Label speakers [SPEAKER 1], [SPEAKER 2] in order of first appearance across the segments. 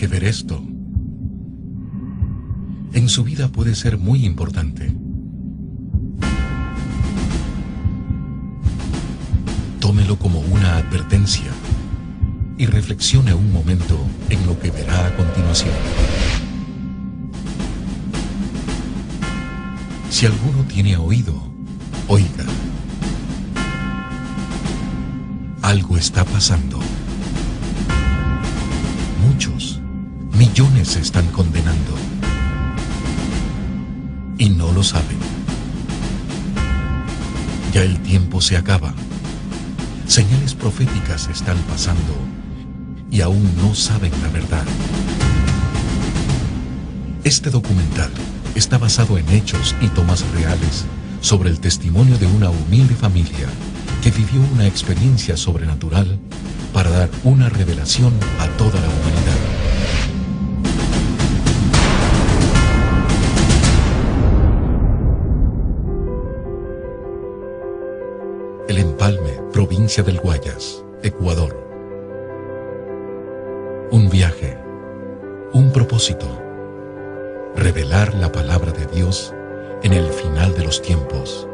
[SPEAKER 1] que ver esto. En su vida puede ser muy importante. Tómelo como una advertencia y reflexione un momento en lo que verá a continuación. Si alguno tiene oído, oiga. Algo está pasando. Muchos, millones se están condenando. Y no lo saben. Ya el tiempo se acaba. Señales proféticas están pasando y aún no saben la verdad. Este documental está basado en hechos y tomas reales sobre el testimonio de una humilde familia que vivió una experiencia sobrenatural para dar una revelación a toda la humanidad. El Empalme, provincia del Guayas, Ecuador. Un viaje, un propósito, revelar la palabra de Dios en el final de los tiempos.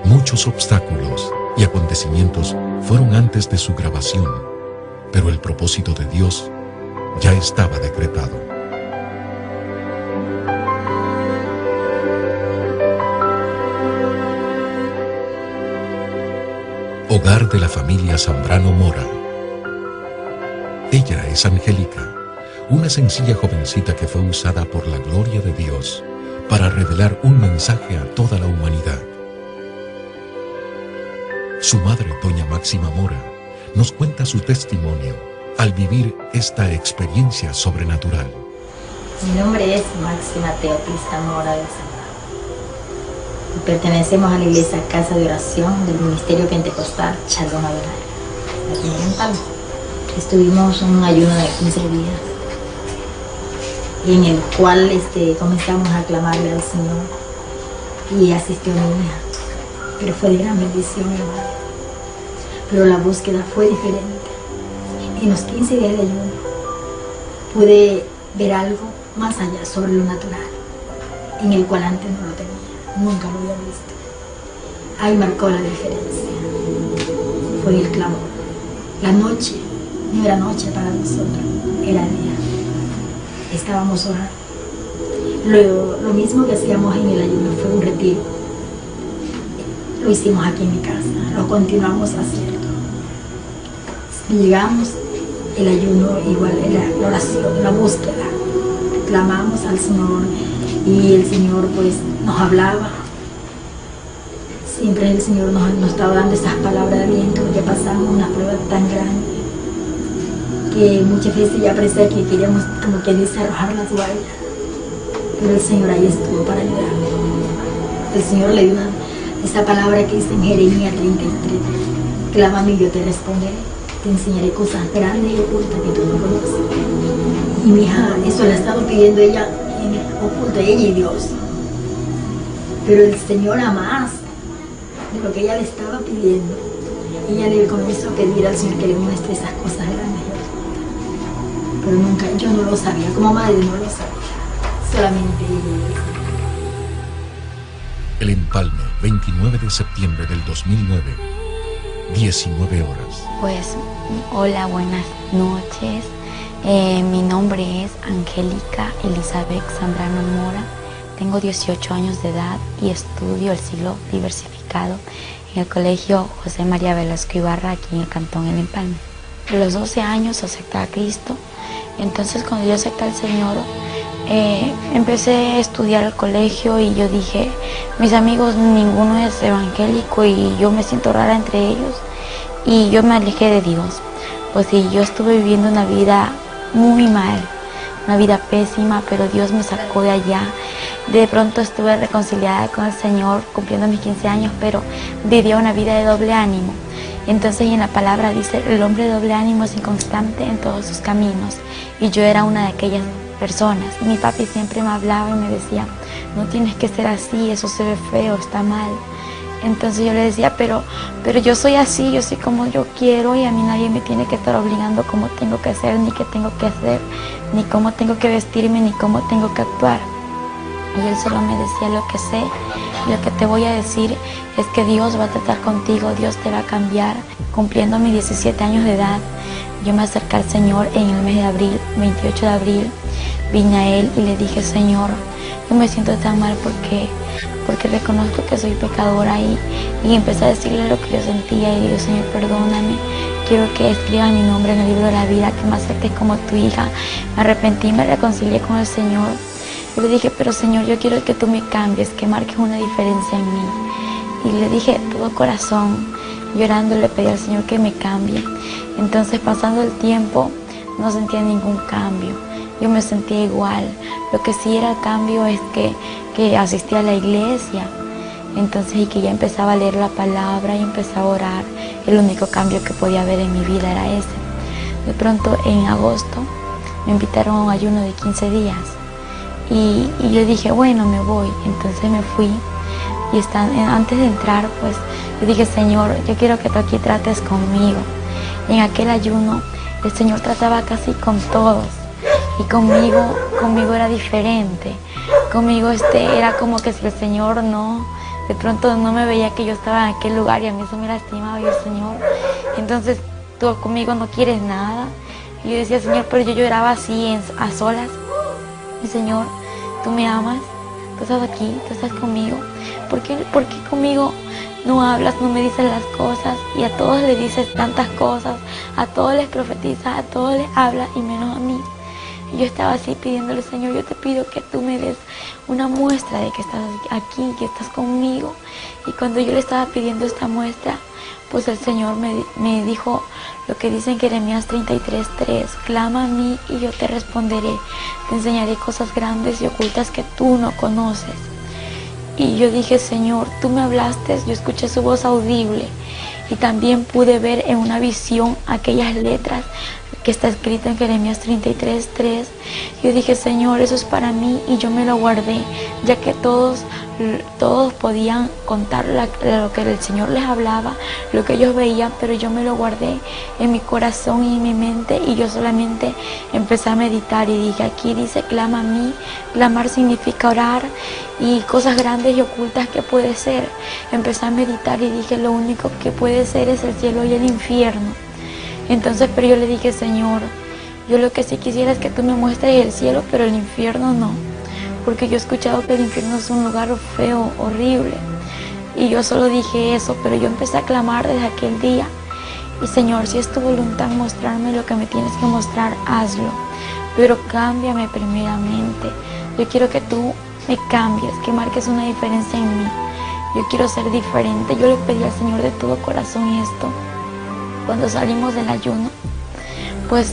[SPEAKER 1] Muchos obstáculos y acontecimientos fueron antes de su grabación, pero el propósito de Dios ya estaba decretado. Hogar de la familia Zambrano Mora. Ella es Angélica, una sencilla jovencita que fue usada por la gloria de Dios para revelar un mensaje a toda la humanidad. Su madre, doña Máxima Mora, nos cuenta su testimonio al vivir esta experiencia sobrenatural.
[SPEAKER 2] Mi nombre es Máxima Teopista Mora del Zambrano. Pertenecemos a la iglesia Casa de Oración del Ministerio Pentecostal Shalom Adonai, aquí en Empalme. Estuvimos en un ayuno de 15 días, en el cual comenzamos a clamarle al Señor y asistió mi hija. Pero fue de gran bendición, hermano. Pero la búsqueda fue diferente. En los 15 días de ayuno pude ver algo más allá sobre lo natural, en el cual antes no lo tenía. Nunca lo había visto. Ahí marcó la diferencia. Fue el clamor. La noche no era noche para nosotros, era día. Estábamos orando. Luego, lo mismo que hacíamos en el ayuno fue un retiro. Lo hicimos aquí en mi casa, lo continuamos haciendo. Llegamos, el ayuno igual era la oración, la búsqueda. Clamamos al Señor y el Señor pues nos hablaba. Siempre el Señor nos estaba dando esas palabras de aliento porque pasamos una prueba tan grande que muchas veces ya parecía que queríamos, como que dice, arrojar la toalla. Pero el Señor ahí estuvo para ayudarnos. El Señor le dio esa palabra que dice en Jeremías 33: clámame y yo te responderé, te enseñaré cosas grandes y ocultas que tú no conoces. Y mi hija, eso la ha estado pidiendo ella en el oculto, ella y Dios. Pero el Señor, a más de lo que ella le estaba pidiendo, ella le comenzó a pedir al Señor que le muestre esas cosas grandes y ocultas. Pero nunca, yo no lo sabía, como madre no lo sabía, solamente ella.
[SPEAKER 1] El Empalme, 29 de septiembre del 2009, 19 horas.
[SPEAKER 3] Pues, hola, buenas noches. Mi nombre es Angélica Elizabeth Zambrano Mora. Tengo 18 años de edad y estudio el siglo diversificado en el Colegio José María Velasco Ibarra, aquí en el Cantón El Empalme. A los 12 años acepté a Cristo. Entonces, cuando yo acepté al Señor, empecé a estudiar el colegio y yo dije, mis amigos ninguno es evangélico y yo me siento rara entre ellos, y yo me alejé de Dios. Pues sí, yo estuve viviendo una vida muy mal, una vida pésima, pero Dios me sacó de allá. De pronto estuve reconciliada con el Señor cumpliendo mis 15 años, pero vivía una vida de doble ánimo. Entonces en la palabra dice, el hombre de doble ánimo es inconstante en todos sus caminos, y yo era una de aquellas personas. Mi papi siempre me hablaba y me decía, no tienes que ser así, eso se ve feo, está mal. Entonces yo le decía, pero yo soy así, yo soy como yo quiero y a mí nadie me tiene que estar obligando cómo tengo que ser, ni qué tengo que hacer, ni cómo tengo que vestirme, ni cómo tengo que actuar. Y él solo me decía, lo que sé, lo que te voy a decir es que Dios va a tratar contigo, Dios te va a cambiar. Cumpliendo mis 17 años de edad, yo me acerqué al Señor en el mes de abril, 28 de abril, vine a Él y le dije, Señor, yo me siento tan mal porque reconozco que soy pecadora y empecé a decirle lo que yo sentía y digo, Señor, perdóname, quiero que escribas mi nombre en el libro de la vida, que me aceptes como tu hija. Me arrepentí, me reconcilié con el Señor. Yo le dije, pero Señor, yo quiero que tú me cambies, que marques una diferencia en mí. Y le dije todo corazón, llorando, le pedí al Señor que me cambie. Entonces, pasando el tiempo, no sentía ningún cambio. Yo me sentía igual. Lo que sí era cambio es que asistía a la iglesia. Entonces, y que ya empezaba a leer la palabra y empezaba a orar. El único cambio que podía haber en mi vida era ese. De pronto, en agosto, me invitaron a un ayuno de 15 días. Y yo dije, bueno, me voy. Entonces me fui. Y antes de entrar, pues, yo dije, Señor, yo quiero que tú aquí trates conmigo. Y en aquel ayuno, el Señor trataba casi con todos. Y conmigo era diferente. Conmigo era como que si el Señor de pronto no me veía que yo estaba en aquel lugar y a mí eso me lastimaba y el Señor. Entonces, tú conmigo no quieres nada. Y yo decía, Señor, pero yo lloraba así a solas. Y Señor, tú me amas, tú estás aquí, tú estás conmigo. ¿Por qué conmigo no hablas, no me dices las cosas? Y a todos les dices tantas cosas, a todos les profetizas, a todos les hablas y menos a mí. Y yo estaba así pidiéndole, Señor, yo te pido que tú me des una muestra de que estás aquí, que estás conmigo. Y cuando yo le estaba pidiendo esta muestra, pues el Señor me dijo lo que dice en Jeremías 33:3, clama a mí y yo te responderé, te enseñaré cosas grandes y ocultas que tú no conoces. Y yo dije, Señor, tú me hablaste, yo escuché su voz audible y también pude ver en una visión aquellas letras que está escrita en Jeremías 33:3. Yo dije, Señor, eso es para mí y yo me lo guardé, ya que todos podían contar lo que el Señor les hablaba, lo que ellos veían, pero yo me lo guardé en mi corazón y en mi mente y yo solamente empecé a meditar y dije, aquí dice, clama a mí. Clamar significa orar y cosas grandes y ocultas que puede ser. Empecé a meditar y dije, lo único que puede ser es el cielo y el infierno. Entonces, pero yo le dije, Señor, yo lo que sí quisiera es que tú me muestres el cielo, pero el infierno no. Porque yo he escuchado que el infierno es un lugar feo, horrible. Y yo solo dije eso, pero yo empecé a clamar desde aquel día. Y Señor, si es tu voluntad mostrarme lo que me tienes que mostrar, hazlo. Pero cámbiame primeramente. Yo quiero que tú me cambies, que marques una diferencia en mí. Yo quiero ser diferente. Yo le pedí al Señor de todo corazón esto. Cuando salimos del ayuno, pues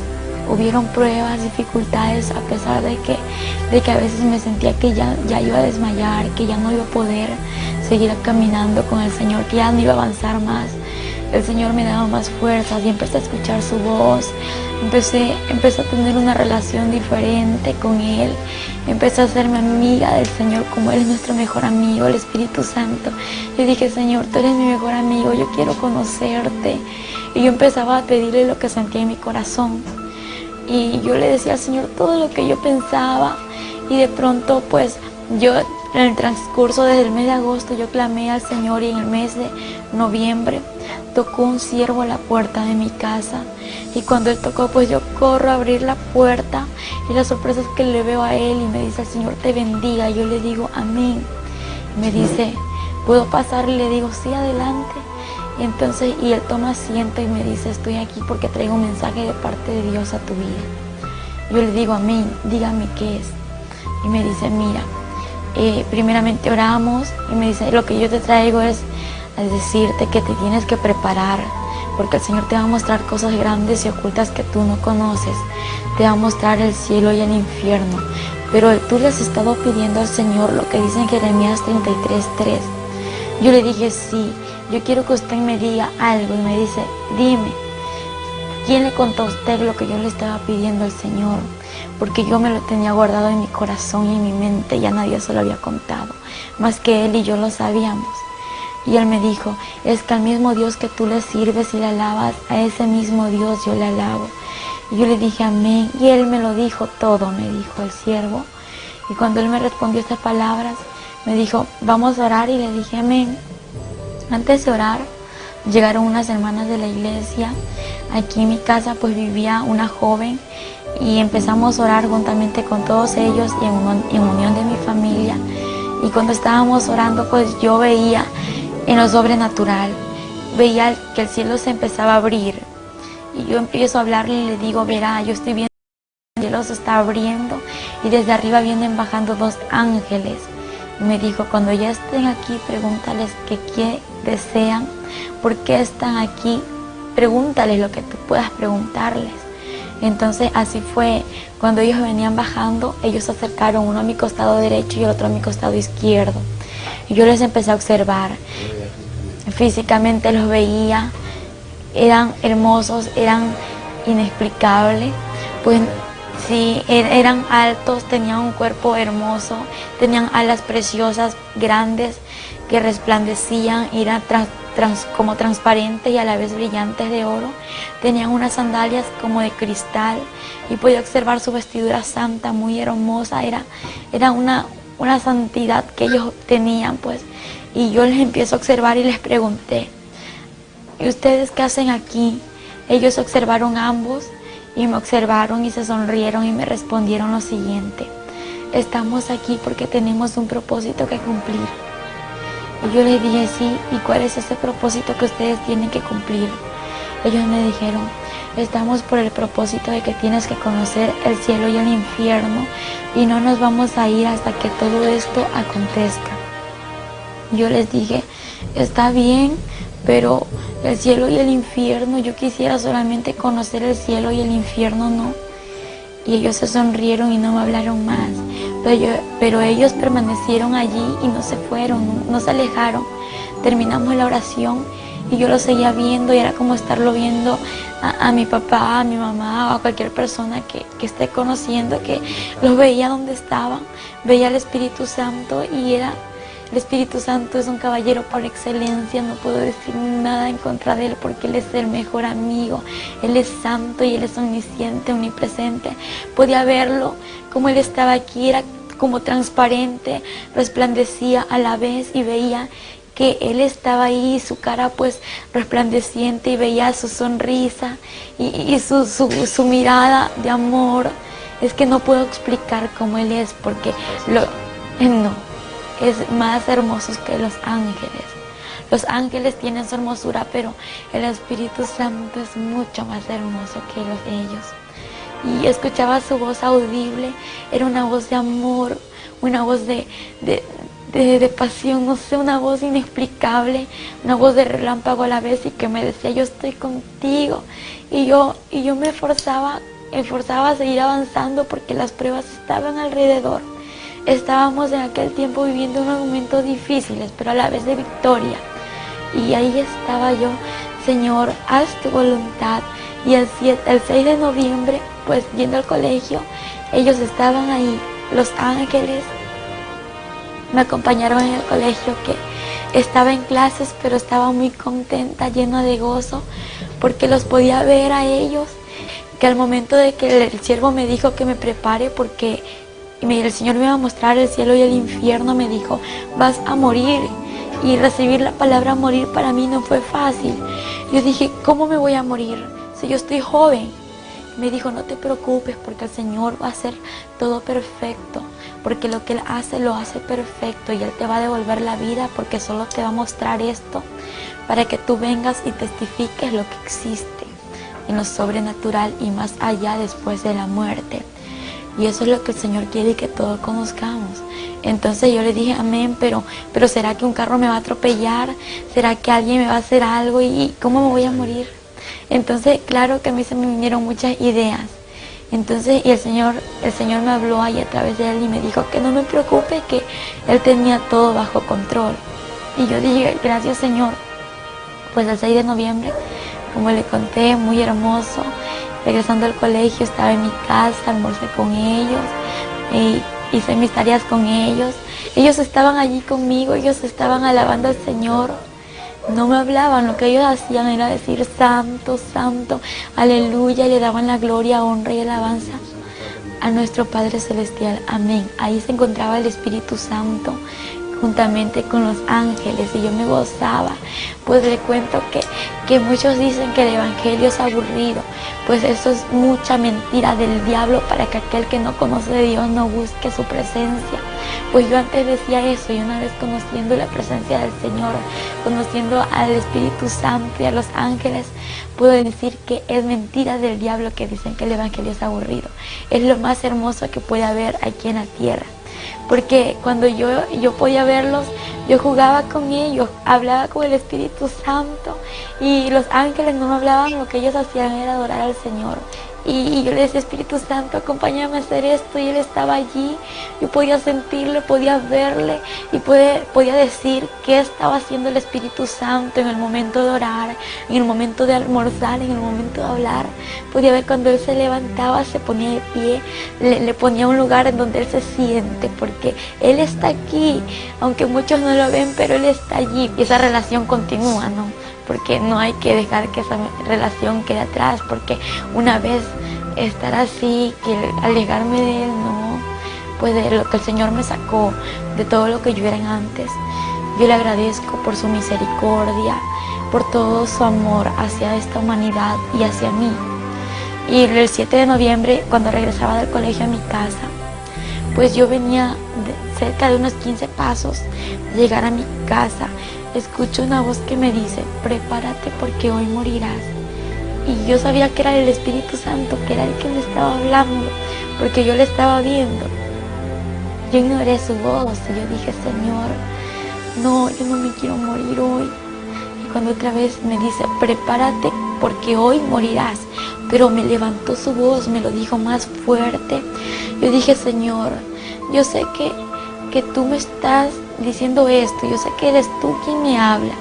[SPEAKER 3] hubieron pruebas, dificultades, a pesar de que a veces me sentía que ya iba a desmayar, que ya no iba a poder seguir caminando con el Señor, que ya no iba a avanzar más. El Señor me daba más fuerzas y empecé a escuchar su voz, empecé a tener una relación diferente con Él, empecé a hacerme amiga del Señor como Él es nuestro mejor amigo, el Espíritu Santo. Yo dije, Señor, tú eres mi mejor amigo, yo quiero conocerte. Y yo empezaba a pedirle lo que sentía en mi corazón. Y yo le decía al Señor todo lo que yo pensaba. Y de pronto, pues, yo en el transcurso desde el mes de agosto, yo clamé al Señor y en el mes de noviembre tocó un siervo a la puerta de mi casa. Y cuando él tocó, pues yo corro a abrir la puerta. Y la sorpresa es que le veo a él y me dice, el Señor te bendiga. Y yo le digo, amén. Y me dice, ¿puedo pasar? Y le digo, sí, adelante. Y entonces, y él toma asiento y me dice, estoy aquí porque traigo un mensaje de parte de Dios a tu vida. Yo le digo, amén, dígame qué es. Y me dice, mira, primeramente oramos y me dice, lo que yo te traigo es decirte que te tienes que preparar porque el Señor te va a mostrar cosas grandes y ocultas que tú no conoces. Te va a mostrar el cielo y el infierno. Pero tú le has estado pidiendo al Señor lo que dice en Jeremías 33:3. Yo le dije, sí. Yo quiero que usted me diga algo. Y me dice, dime, ¿quién le contó a usted lo que yo le estaba pidiendo al Señor? Porque yo me lo tenía guardado en mi corazón y en mi mente, ya nadie se lo había contado, más que Él y yo lo sabíamos. Y él me dijo, es que al mismo Dios que tú le sirves y le alabas, a ese mismo Dios yo le alabo. Y yo le dije amén, y él me lo dijo todo, me dijo el siervo. Y cuando él me respondió estas palabras, me dijo, vamos a orar, y le dije amén. Antes de orar, llegaron unas hermanas de la iglesia. Aquí en mi casa pues vivía una joven, y empezamos a orar juntamente con todos ellos y en unión de mi familia. Y cuando estábamos orando, pues yo veía en lo sobrenatural, veía que el cielo se empezaba a abrir. Y yo empiezo a hablarle y le digo, verá, yo estoy viendo que el cielo se está abriendo y desde arriba vienen bajando 2 ángeles. Y me dijo, cuando ya estén aquí, pregúntales qué desean, por qué están aquí, pregúntales lo que tú puedas preguntarles. Entonces así fue, cuando ellos venían bajando, ellos se acercaron, uno a mi costado derecho y el otro a mi costado izquierdo. Y yo les empecé a observar, físicamente los veía, eran hermosos, eran inexplicables, pues sí, eran altos, tenían un cuerpo hermoso, tenían alas preciosas, grandes, que resplandecían, eran como transparentes y a la vez brillantes de oro. Tenían unas sandalias como de cristal y podía observar su vestidura santa, muy hermosa, era una santidad que ellos tenían, pues. Y yo les empiezo a observar y les pregunté, ¿y ustedes qué hacen aquí? Ellos observaron ambos y me observaron y se sonrieron y me respondieron lo siguiente: estamos aquí porque tenemos un propósito que cumplir. Y yo les dije, sí, ¿y cuál es ese propósito que ustedes tienen que cumplir? Ellos me dijeron, estamos por el propósito de que tienes que conocer el cielo y el infierno y no nos vamos a ir hasta que todo esto acontezca. Yo les dije, está bien, pero el cielo y el infierno, yo quisiera solamente conocer el cielo y el infierno no. Y ellos se sonrieron y no me hablaron más. Pero ellos permanecieron allí y no se fueron, no se alejaron. Terminamos la oración y yo lo seguía viendo y era como estarlo viendo a mi papá, a mi mamá o a cualquier persona que esté conociendo, que los veía donde estaban. Veía al Espíritu Santo y el Espíritu Santo es un caballero por excelencia, no puedo decir nada en contra de él porque él es el mejor amigo, él es santo y él es omnisciente, omnipresente. Podía verlo como él estaba aquí, era como transparente, resplandecía a la vez y veía que él estaba ahí, su cara pues resplandeciente y veía su sonrisa y su mirada de amor. Es que no puedo explicar cómo él es porque es más hermoso que los ángeles. Los ángeles tienen su hermosura, pero el Espíritu Santo es mucho más hermoso que ellos. Y escuchaba su voz audible, era una voz de amor, una voz de pasión, no sé, una voz inexplicable, una voz de relámpago a la vez y que me decía, yo estoy contigo. Y yo me esforzaba a seguir avanzando porque las pruebas estaban alrededor. Estábamos en aquel tiempo viviendo unos momentos difíciles, pero a la vez de victoria. Y ahí estaba yo, Señor, haz tu voluntad. Y el 6 de noviembre, pues yendo al colegio, ellos estaban ahí, los ángeles me acompañaron en el colegio, que estaba en clases, pero estaba muy contenta, llena de gozo, porque los podía ver a ellos, que al momento de que el siervo me dijo que me prepare, porque el Señor me iba a mostrar el cielo y el infierno, me dijo, vas a morir. Y recibir la palabra morir para mí no fue fácil. Yo dije, ¿cómo me voy a morir si yo estoy joven? Me dijo, no te preocupes porque el Señor va a hacer todo perfecto, porque lo que Él hace, lo hace perfecto y Él te va a devolver la vida porque solo te va a mostrar esto para que tú vengas y testifiques lo que existe en lo sobrenatural y más allá después de la muerte. Y eso es lo que el Señor quiere que todos conozcamos. Entonces yo le dije, amén, pero ¿será que un carro me va a atropellar? ¿Será que alguien me va a hacer algo? ¿Y cómo me voy a morir? Entonces, claro que a mí se me vinieron muchas ideas. Entonces, y el Señor me habló ahí a través de él y me dijo que no me preocupe, que Él tenía todo bajo control. Y yo dije, gracias Señor. Pues el 6 de noviembre, como le conté, muy hermoso. Regresando al colegio, estaba en mi casa, almorcé con ellos, hice mis tareas con ellos. Ellos estaban allí conmigo, ellos estaban alabando al Señor. no me hablaban, lo que ellos hacían era decir santo, santo, aleluya, y le daban la gloria, honra y alabanza a nuestro Padre Celestial, amén. Ahí se encontraba el Espíritu Santo juntamente con los ángeles y yo me gozaba. Pues le cuento que muchos dicen que el evangelio es aburrido, pues eso es mucha mentira del diablo para que aquel que no conoce de Dios no busque su presencia. Pues yo antes decía eso, y una vez conociendo la presencia del Señor, conociendo al Espíritu Santo y a los ángeles, puedo decir que es mentira del diablo que dicen que el evangelio es aburrido. Es lo más hermoso que puede haber aquí en la tierra. Porque cuando yo podía verlos, yo jugaba con ellos, hablaba con el Espíritu Santo y los ángeles no me hablaban, lo que ellos hacían era adorar al Señor. Y yo le decía, Espíritu Santo, acompáñame a hacer esto, y Él estaba allí. Yo podía sentirle, podía verle y podía decir qué estaba haciendo el Espíritu Santo en el momento de orar, en el momento de almorzar, en el momento de hablar. Podía ver cuando Él se levantaba, se ponía de pie, le ponía un lugar en donde Él se siente, porque Él está aquí, aunque muchos no lo ven, pero Él está allí. Y esa relación continúa, ¿no? Porque no hay que dejar que esa relación quede atrás, porque una vez estar así, que alejarme de Él, no, pues de lo que el Señor me sacó, de todo lo que yo era antes. Yo le agradezco por su misericordia, por todo su amor hacia esta humanidad y hacia mí. Y el 7 de noviembre, cuando regresaba del colegio a mi casa, pues yo venía cerca de unos 15 pasos de llegar a mi casa. Escucho una voz que me dice, prepárate porque hoy morirás. Y yo sabía que era el Espíritu Santo, que era el que me estaba hablando, porque yo le estaba viendo. Yo ignoré su voz y yo dije, Señor, no, yo no me quiero morir hoy. Y cuando otra vez me dice, prepárate porque hoy morirás, pero me levantó su voz, me lo dijo más fuerte. Yo dije, Señor, yo sé que tú me estás diciendo esto, yo sé que eres tú quien me habla,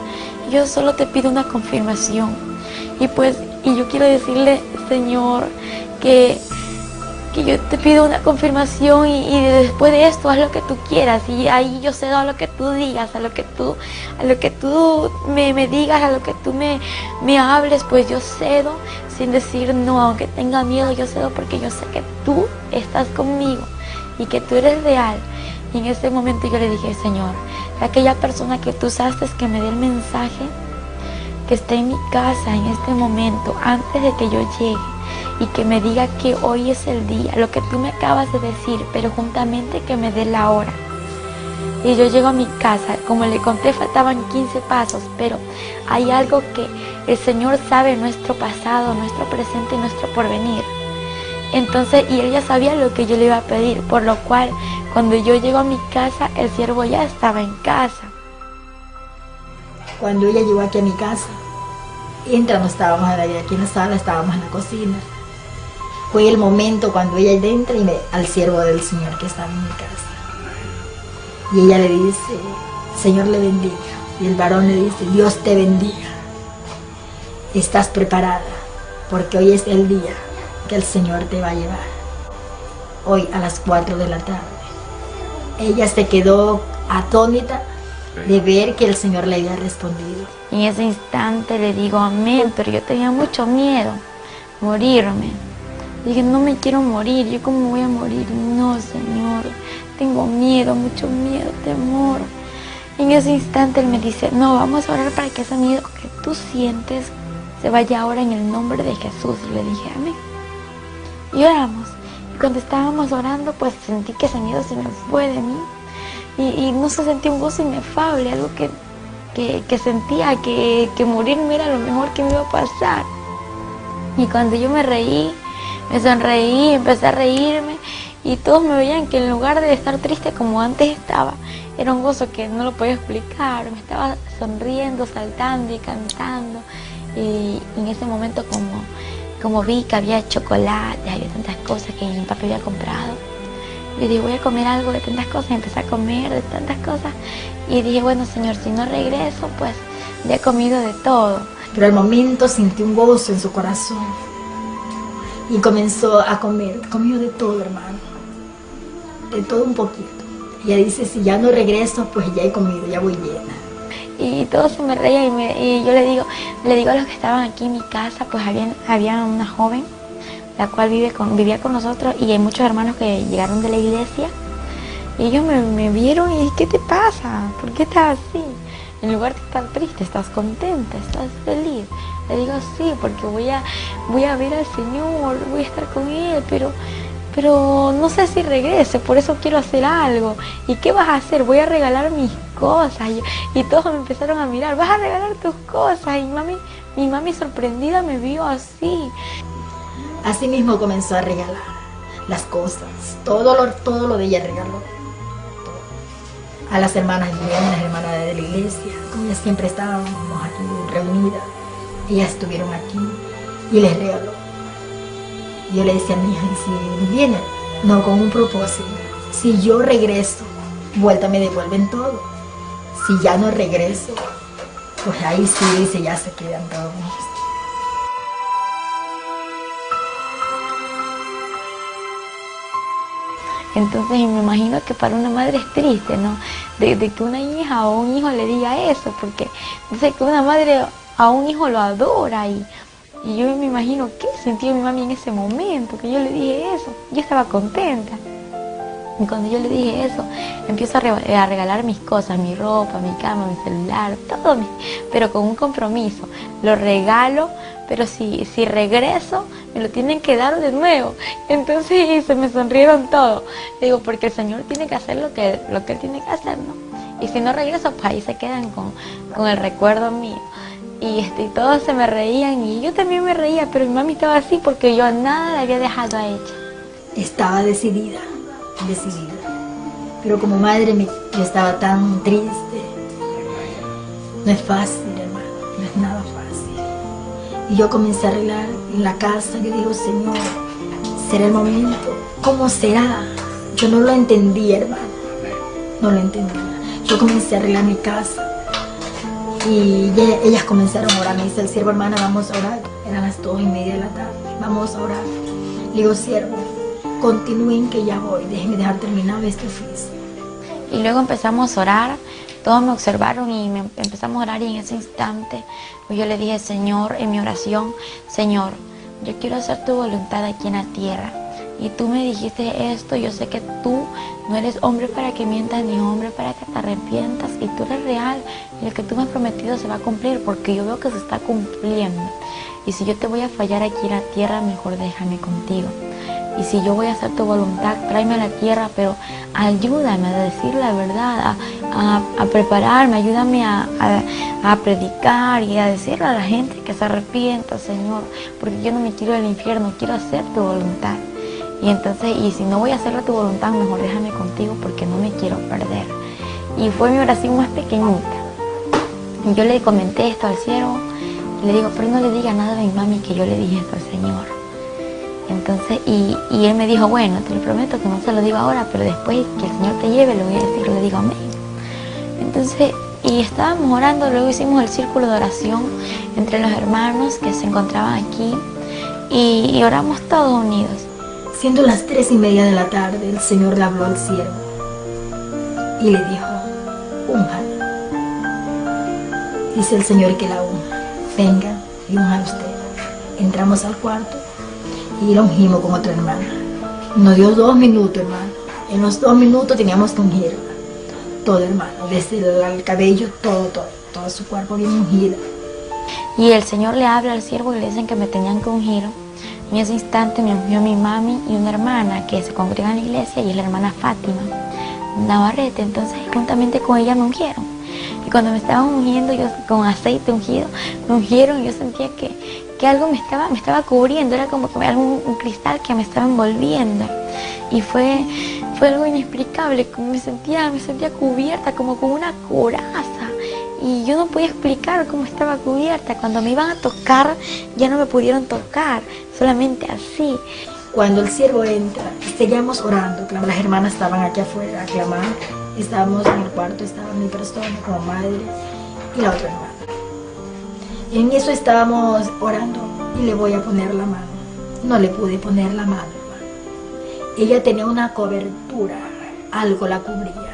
[SPEAKER 3] yo solo te pido una confirmación. Y yo quiero decirle, Señor, que yo te pido una confirmación y después de esto haz lo que tú quieras, y ahí yo cedo a lo que tú digas, a lo que tú me digas, a lo que tú me hables, pues yo cedo sin decir no, aunque tenga miedo, yo cedo porque yo sé que tú estás conmigo y que tú eres real. Y en ese momento yo le dije, Señor, aquella persona que tú usaste que me dé el mensaje, que esté en mi casa en este momento, antes de que yo llegue, y que me diga que hoy es el día, lo que tú me acabas de decir, pero juntamente que me dé la hora. Y yo llego a mi casa, como le conté, faltaban 15 pasos, pero hay algo que el Señor sabe, nuestro pasado, nuestro presente y nuestro porvenir. Entonces, y Él ya sabía lo que yo le iba a pedir, por lo cual, cuando yo llego a mi casa, el siervo ya estaba en casa.
[SPEAKER 2] Cuando ella llegó aquí a mi casa, no estábamos aquí en la sala, estábamos en la cocina. Fue el momento cuando ella entra y al siervo del Señor que estaba en mi casa. Y ella le dice, Señor le bendiga. Y el varón le dice, Dios te bendiga. Estás preparada, porque hoy es el día que el Señor te va a llevar. Hoy a las 4 de la tarde. Ella se quedó atónita de ver que el Señor le había respondido.
[SPEAKER 3] En ese instante le digo amén, pero yo tenía mucho miedo, morirme. Dije, no me quiero morir, ¿yo cómo voy a morir? No, Señor, tengo miedo, mucho miedo, temor. En ese instante Él me dice, no, vamos a orar para que ese miedo que tú sientes se vaya ahora en el nombre de Jesús. Y le dije, amén. Y oramos. Y cuando estábamos orando, pues sentí que ese miedo se me fue de mí. Y no se sentía un gozo inefable, algo que sentía que morirme era lo mejor que me iba a pasar. Y cuando yo me reí, me sonreí, empecé a reírme, y todos me veían que en lugar de estar triste como antes estaba, era un gozo que no lo podía explicar. Me estaba sonriendo, saltando y cantando. Y en ese momento como vi que había chocolate, había tantas cosas que mi papá había comprado, y dije, voy a comer algo de tantas cosas, y empecé a comer de tantas cosas, y dije, bueno, Señor, si no regreso, pues ya he comido de todo.
[SPEAKER 2] Pero al momento sentí un gozo en su corazón, y comenzó a comer, comió de todo, hermano, de todo un poquito. Y ella dice, si ya no regreso, pues ya he comido, ya voy llena.
[SPEAKER 3] y todos se me reían y yo le digo a los que estaban aquí en mi casa, pues había una joven, la cual vivía con nosotros, y hay muchos hermanos que llegaron de la iglesia, y ellos me vieron y ¿qué te pasa? ¿Por qué estás así? En lugar de estar triste, ¿estás contenta? ¿Estás feliz? Le digo, sí, porque voy a ver al Señor, voy a estar con Él, pero no sé si regrese, por eso quiero hacer algo. ¿Y qué vas a hacer? Voy a regalar mis cosas. Y todos me empezaron a mirar, vas a regalar tus cosas. Y mi mami sorprendida me vio así.
[SPEAKER 2] Así mismo comenzó a regalar las cosas, todo lo de ella regaló. A las hermanas bien, las hermanas de la iglesia, como ellas siempre estábamos aquí reunidas, ellas estuvieron aquí y les regaló. Yo le decía a mi hija, si vienen, no con un propósito, si yo regreso, vuelta me devuelven todo. Si ya no regreso, pues ahí sí, dice, ya se quedan todos.
[SPEAKER 3] Entonces me imagino que para una madre es triste, ¿no? De que una hija o un hijo le diga eso, porque dice que una madre a un hijo lo adora y yo me imagino qué sintió mi mami en ese momento, que yo le dije eso. Yo estaba contenta. Y cuando yo le dije eso, empiezo a regalar mis cosas, mi ropa, mi cama, mi celular, todo, pero con un compromiso. Lo regalo, pero si regreso, me lo tienen que dar de nuevo. Entonces se me sonrieron todos. Le digo, porque el Señor tiene que hacer lo que Él tiene que hacer, ¿no? Y si no regreso, pues ahí se quedan con el recuerdo mío. Y todos se me reían y yo también me reía, pero mi mami estaba así porque yo nada le había dejado a ella.
[SPEAKER 2] Estaba decidida. Pero como madre yo estaba tan triste. No es fácil, hermano, no es nada fácil. Y yo comencé a arreglar en la casa. Yo digo, Señor, ¿será el momento? ¿Cómo será? Yo no lo entendía, hermano. No lo entendía. Yo comencé a arreglar mi casa. Y ellas comenzaron a orar. Me dice el siervo, hermana, vamos a orar. Eran las 2:30 de la tarde. Vamos a orar. Le digo, siervo, continúen que ya voy. Déjenme dejar terminado este oficio.
[SPEAKER 3] Y luego empezamos a orar. Todos me observaron y empezamos a orar, y en ese instante pues yo le dije, Señor, en mi oración, Señor, yo quiero hacer tu voluntad aquí en la tierra. Y tú me dijiste esto, yo sé que tú no eres hombre para que mientas, ni hombre para que te arrepientas, y tú eres real, y lo que tú me has prometido se va a cumplir, porque yo veo que se está cumpliendo. Y si yo te voy a fallar aquí en la tierra, mejor déjame contigo. Y si yo voy a hacer tu voluntad, tráeme a la tierra, pero ayúdame a decir la verdad, a prepararme, ayúdame a predicar y a decirle a la gente que se arrepienta, Señor, porque yo no me quiero del infierno, quiero hacer tu voluntad. Y entonces, y si no voy a hacer tu voluntad, mejor déjame contigo porque no me quiero perder. Y fue mi oración más pequeñita. Y yo le comenté esto al siervo, y le digo, pero no le diga nada a mi mami que yo le dije esto al Señor. Entonces, y él me dijo, bueno, te lo prometo que no se lo digo ahora, pero después que el Señor te lleve, le voy a decir, le digo amén. Entonces, y estábamos orando, luego hicimos el círculo de oración entre los hermanos que se encontraban aquí, y oramos todos unidos.
[SPEAKER 2] Siendo las 3:30 de la tarde, el Señor le habló al siervo y le dijo, únjala. Dice el Señor que la unja. Venga y unja usted. Entramos al cuarto y la ungimos con otra hermana. Nos dio 2 minutos, hermano. En los 2 minutos teníamos que ungirla. Todo, hermano. Desde el cabello, todo su cuerpo bien ungida.
[SPEAKER 3] Y el Señor le habla al siervo y le dicen que me tenían que ungir. En ese instante me ungió mi mami y una hermana que se congrega en la iglesia, y es la hermana Fátima Navarrete. Entonces, juntamente con ella me ungieron. Y cuando me estaban ungiendo, yo con aceite ungido, me ungieron, y yo sentía que algo me estaba cubriendo, era como que un cristal que me estaba envolviendo. Y fue algo inexplicable, me sentía cubierta como con una coraza. Y yo no podía explicar cómo estaba cubierta. Cuando me iban a tocar, ya no me pudieron tocar, solamente así.
[SPEAKER 2] Cuando el siervo entra, seguíamos orando, las hermanas estaban aquí afuera aclamando. Estábamos en el cuarto, estaba mi persona como madre y la otra hermana. En eso estábamos orando y le voy a poner la mano. No le pude poner la mano, hermano. Ella tenía una cobertura, algo la cubría.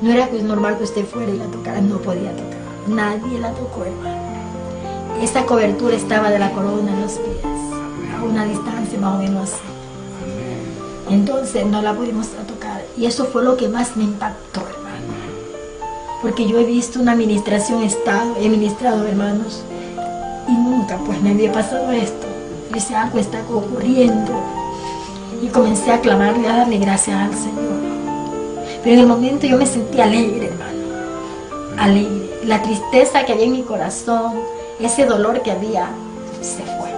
[SPEAKER 2] No era normal que usted fuera y la tocara, no podía tocar. Nadie la tocó, hermano. Esa cobertura estaba de la corona en los pies, a una distancia más o menos así. Entonces no la pudimos tocar. Y eso fue lo que más me impactó, hermano. Porque yo he visto una administración Estado, he ministrado, hermanos, y nunca pues me había pasado esto. Yo decía, algo está ocurriendo. Y comencé a clamarle, a darle gracias al Señor. Pero en el momento yo me sentí alegre, hermano. Alegre. La tristeza que había en mi corazón, ese dolor que había, se fue.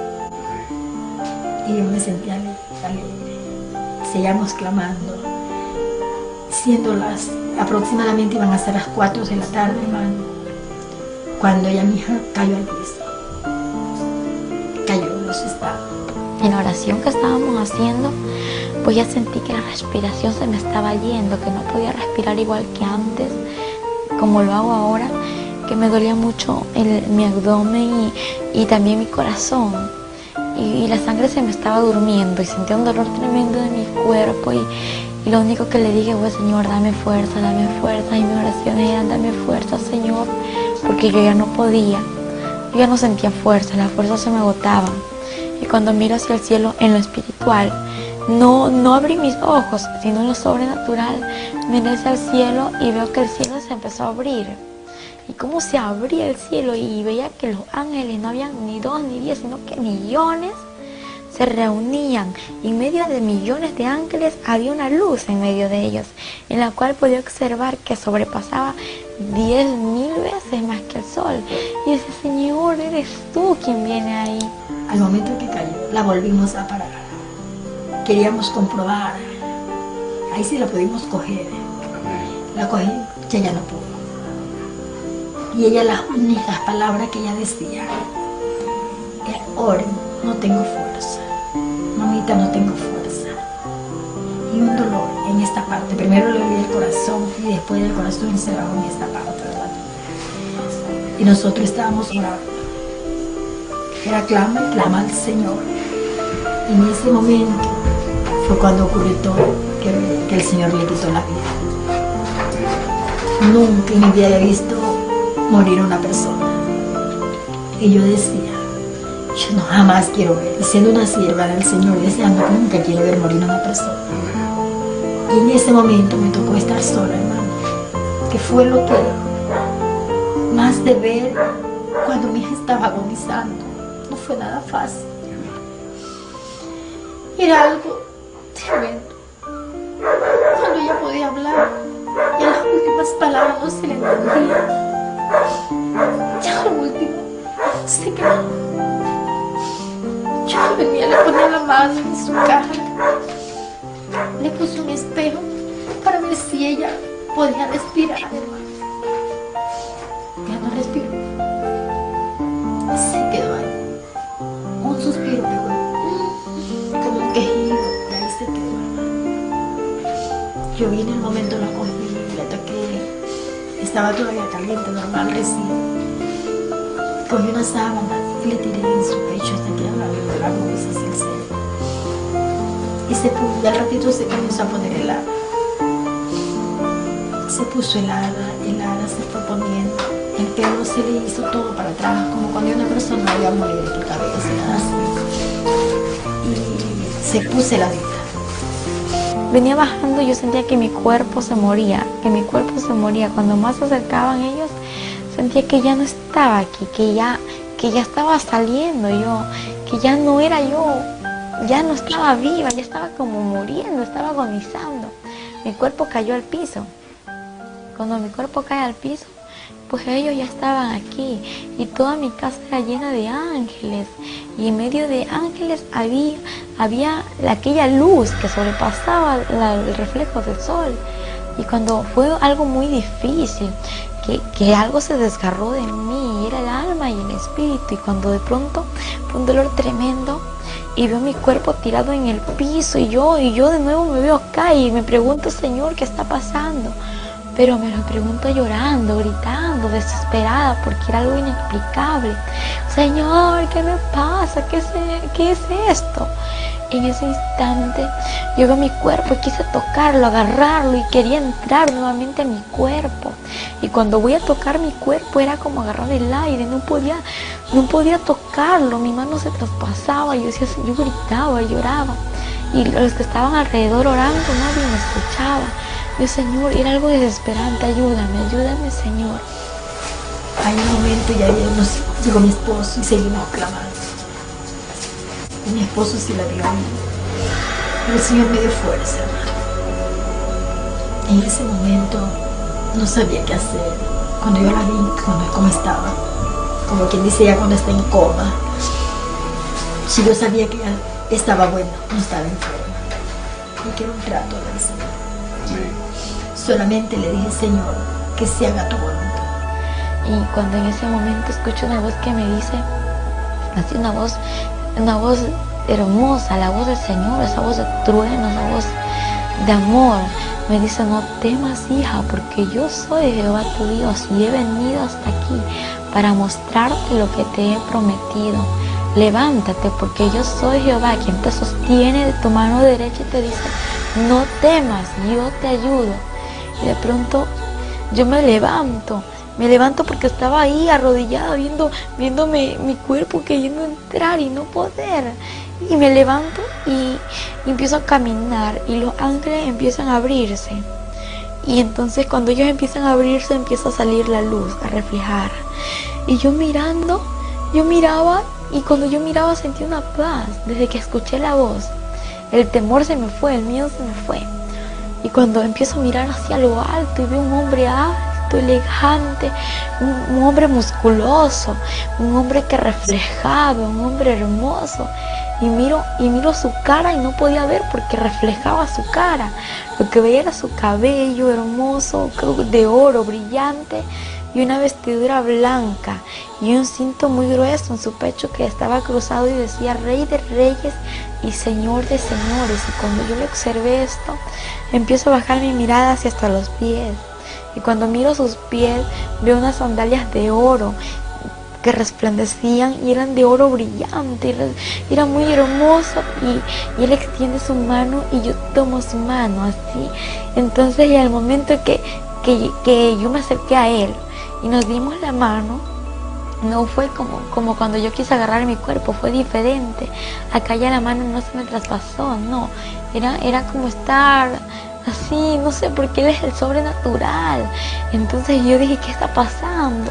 [SPEAKER 2] Y yo me sentí alegre. Seguíamos clamando. Siendo aproximadamente iban a ser las 4 de la tarde, hermano, cuando ella, mi hija, cayó al piso. Cayó en su estado.
[SPEAKER 3] En la oración que estábamos haciendo, pues ya sentí que la respiración se me estaba yendo, que no podía respirar igual que antes, como lo hago ahora, que me dolía mucho mi abdomen y también mi corazón. Y la sangre se me estaba durmiendo y sentía un dolor tremendo de mi cuerpo y lo único que le dije fue, Señor, dame fuerza, y mi oración era, dame fuerza, Señor, porque yo ya no podía, yo ya no sentía fuerza, las fuerzas se me agotaban. Y cuando miro hacia el cielo en lo espiritual, no abrí mis ojos, sino en lo sobrenatural, miré hacia el cielo y veo que el cielo se empezó a abrir. Y cómo se abría el cielo y veía que los ángeles no habían ni 2 ni 10, sino que millones se reunían. Y en medio de millones de ángeles había una luz en medio de ellos, en la cual podía observar que sobrepasaba 10.000 veces más que el sol. Y ese Señor, eres tú quien viene ahí.
[SPEAKER 2] Al momento que cayó, la volvimos a parar. Queríamos comprobar. Ahí sí la pudimos coger. La cogí, ella no pudo. Y ella, las únicas palabras que ella decía, que oren, no tengo fuerza. Mamita, no tengo fuerza. Y un dolor en esta parte. Primero le dolía el corazón y después el corazón se bajó en esta parte, ¿verdad? Y nosotros estábamos orando. Era clama y clama al Señor. Y en ese momento fue cuando ocurrió todo, que el Señor le quitó la vida. Nunca en mi vida había visto morir una persona. Y yo decía, yo no jamás quiero ver, siendo una sierva del Señor, deseando, nunca quiero ver morir una persona. Y en ese momento me tocó estar sola, hermano, que fue lo que más de ver cuando mi hija estaba agonizando. No fue nada fácil. Era algo tremendo. Cuando ella podía hablar, y las últimas palabras no se le entendían. Ya lo último, se quedó. Yo venía, le ponía la mano en su cara, le puse un espejo para ver si ella podía respirar. Ya no respiró. Se quedó ahí. Un suspiro, como un quejido, y ahí se quedó. Yo vi en el momento, la cogí, la toqué. Estaba todavía caliente, normal, recién. Cogí una sábana y le tiré en su pecho hasta que de la nubes hacia el cielo. Y al ratito se comenzó a poner helada. Se puso helada se fue poniendo. El pelo se le hizo todo para atrás, como cuando una persona iba a morir de tu cabeza, así. Y se puso heladita.
[SPEAKER 3] Venía bajando y yo sentía que mi cuerpo se moría, Cuando más se acercaban ellos, sentía que ya no estaba aquí, que ya estaba saliendo yo, que ya no era yo, ya no estaba viva, ya estaba como muriendo, estaba agonizando. Mi cuerpo cayó al piso. Cuando mi cuerpo cae al piso, pues ellos ya estaban aquí y toda mi casa era llena de ángeles y en medio de ángeles había aquella luz que sobrepasaba el reflejo del sol. Y cuando fue algo muy difícil, que algo se desgarró de mí, era el alma y el espíritu, y cuando de pronto fue un dolor tremendo y veo mi cuerpo tirado en el piso y yo de nuevo me veo acá y me pregunto, Señor, ¿qué está pasando? pero me lo pregunto llorando, gritando, desesperada, porque era algo inexplicable. Señor, ¿qué me pasa? ¿Qué es esto? En ese instante yo veo mi cuerpo y quise tocarlo, agarrarlo, y quería entrar nuevamente a mi cuerpo. Y cuando voy a tocar mi cuerpo era como agarrar el aire, no podía tocarlo, mi mano se traspasaba, yo gritaba, lloraba. Y los que estaban alrededor orando, nadie me escuchaba. Yo, Señor, era algo desesperante, ayúdame, Señor.
[SPEAKER 2] Hay un momento y ahí llegó mi esposo y seguimos clamando. Y mi esposo sí la vio a mí, pero el Señor me dio fuerza, hermano. En ese momento no sabía qué hacer. Cuando yo la vi, cómo estaba, como quien dice ya cuando está en coma, si yo sabía que ya estaba bueno, no estaba enferma. Y que era un trato del Señor. Sí. Solamente le dije, Señor, que se haga tu voluntad.
[SPEAKER 3] Y cuando en ese momento escucho una voz que me dice, así una voz hermosa, la voz del Señor, esa voz de trueno, esa voz de amor, me dice: no temas, hija, porque yo soy Jehová tu Dios y he venido hasta aquí para mostrarte lo que te he prometido. Levántate, porque yo soy Jehová, quien te sostiene de tu mano derecha y te dice: no temas, yo te ayudo. Y de pronto yo me levanto porque estaba ahí arrodillada viéndome mi cuerpo queriendo entrar y no poder. Y me levanto y empiezo a caminar y los ángeles empiezan a abrirse. Y entonces cuando ellos empiezan a abrirse, empieza a salir la luz, a reflejar. Y yo miraba, y cuando yo miraba sentí una paz. Desde que escuché la voz, el temor se me fue, el miedo se me fue. Y cuando empiezo a mirar hacia lo alto y veo un hombre alto, elegante, un hombre musculoso, un hombre que reflejaba, un hombre hermoso. Y miro su cara y no podía ver porque reflejaba su cara. Lo que veía era su cabello hermoso, de oro, brillante, y una vestidura blanca y un cinto muy grueso en su pecho que estaba cruzado y decía: Rey de Reyes y Señor de Señores. Y cuando yo le observé esto, empiezo a bajar mi mirada hacia hasta los pies. Y cuando miro sus pies, veo unas sandalias de oro que resplandecían y eran de oro brillante, era muy hermoso. Y él extiende su mano y yo tomo su mano así. Entonces, y al momento que yo me acerqué a él y nos dimos la mano, no fue como cuando yo quise agarrar mi cuerpo, fue diferente. Acá ya la mano no se me traspasó, no, era como estar así, no sé, porque él es el sobrenatural. Entonces yo dije: ¿qué está pasando?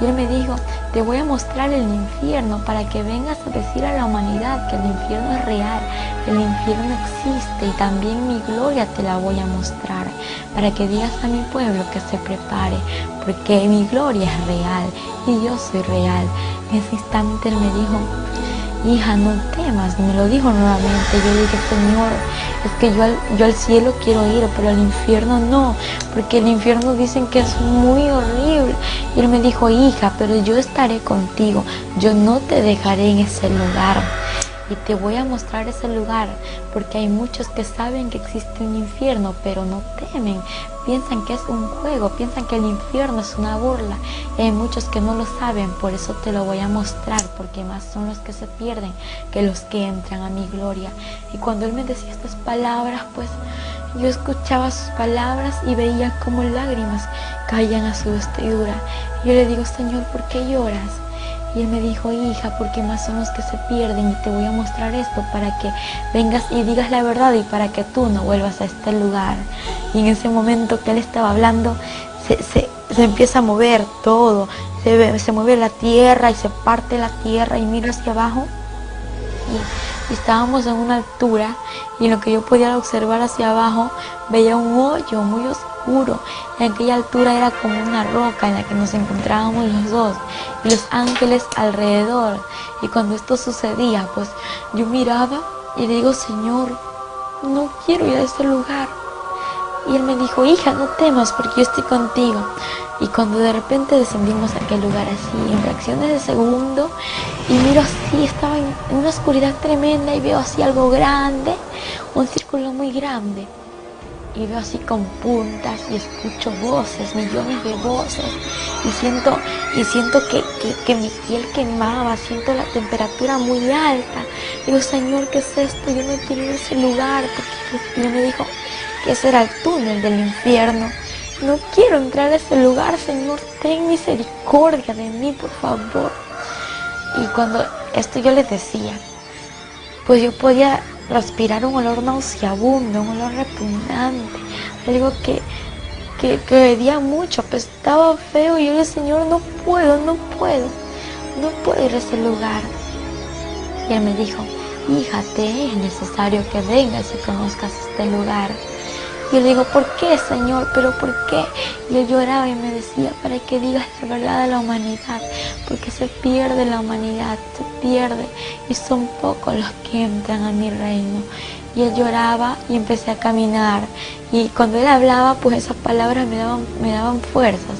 [SPEAKER 3] Y él me dijo: te voy a mostrar el infierno para que vengas a decir a la humanidad que el infierno es real, el infierno existe, y también mi gloria te la voy a mostrar, para que digas a mi pueblo que se prepare, porque mi gloria es real y yo soy real. En ese instante él me dijo: hija, no temas. Y me lo dijo nuevamente. Yo le dije: Señor, es que yo al cielo quiero ir, pero al infierno no, porque el infierno dicen que es muy horrible. Y él me dijo: hija, pero yo estaré contigo, yo no te dejaré en ese lugar. Y te voy a mostrar ese lugar, porque hay muchos que saben que existe un infierno, pero no temen. Piensan que es un juego, piensan que el infierno es una burla. Y hay muchos que no lo saben, por eso te lo voy a mostrar, porque más son los que se pierden que los que entran a mi gloria. Y cuando él me decía estas palabras, pues yo escuchaba sus palabras y veía como lágrimas caían a su vestidura. Y yo le digo: Señor, ¿por qué lloras? Y él me dijo: hija, porque más son los que se pierden, y te voy a mostrar esto para que vengas y digas la verdad y para que tú no vuelvas a este lugar. Y en ese momento que él estaba hablando, se empieza a mover todo, se mueve la tierra y se parte la tierra, y miro hacia abajo y estábamos en una altura, y en lo que yo podía observar hacia abajo veía un hoyo muy oscuro. En aquella altura era como una roca en la que nos encontrábamos los dos y los ángeles alrededor. Y cuando esto sucedía, pues yo miraba y le digo: Señor, no quiero ir a ese lugar. Y él me dijo: hija, no temas, porque yo estoy contigo. Y cuando de repente descendimos a aquel lugar así, en fracciones de segundo, y miro así, estaba en una oscuridad tremenda, y veo así algo grande, un círculo muy grande. y veo así con puntas y escucho voces, millones de voces, y siento que mi piel quemaba, siento la temperatura muy alta. Digo, Señor, ¿qué es esto? Yo no quiero ir a ese lugar, porque Dios me dijo que ese era el túnel del infierno. No quiero entrar a ese lugar, Señor, ten misericordia de mí, por favor. Y cuando esto yo les decía, pues yo podía respirar un olor nauseabundo, un olor repugnante, algo que hedía mucho, apestaba feo, y yo le dije, Señor, no puedo ir a ese lugar. Y Él me dijo, hija, te es necesario que vengas y conozcas este lugar. Y yo le digo, ¿por qué, Señor? ¿Pero por qué? Y Él lloraba y me decía, para que digas la verdad a la humanidad, porque se pierde la humanidad, se pierde, y son pocos los que entran a mi reino. Y Él lloraba y empecé a caminar, y cuando Él hablaba, pues esas palabras me daban fuerzas,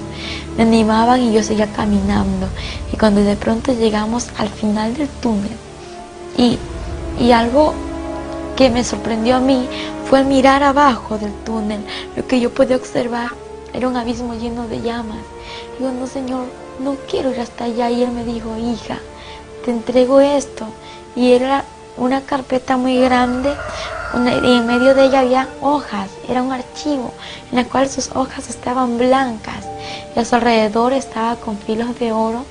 [SPEAKER 3] me animaban, y yo seguía caminando. Y cuando de pronto llegamos al final del túnel, y algo que me sorprendió a mí fue al mirar abajo del túnel. Lo que yo podía observar era un abismo lleno de llamas. Digo, no, Señor, no quiero ir hasta allá. Y Él me dijo, hija, te entrego esto. Y era una carpeta muy grande, y en medio de ella había hojas. Era un archivo en el cual sus hojas estaban blancas, y a su alrededor estaba con filos de oro.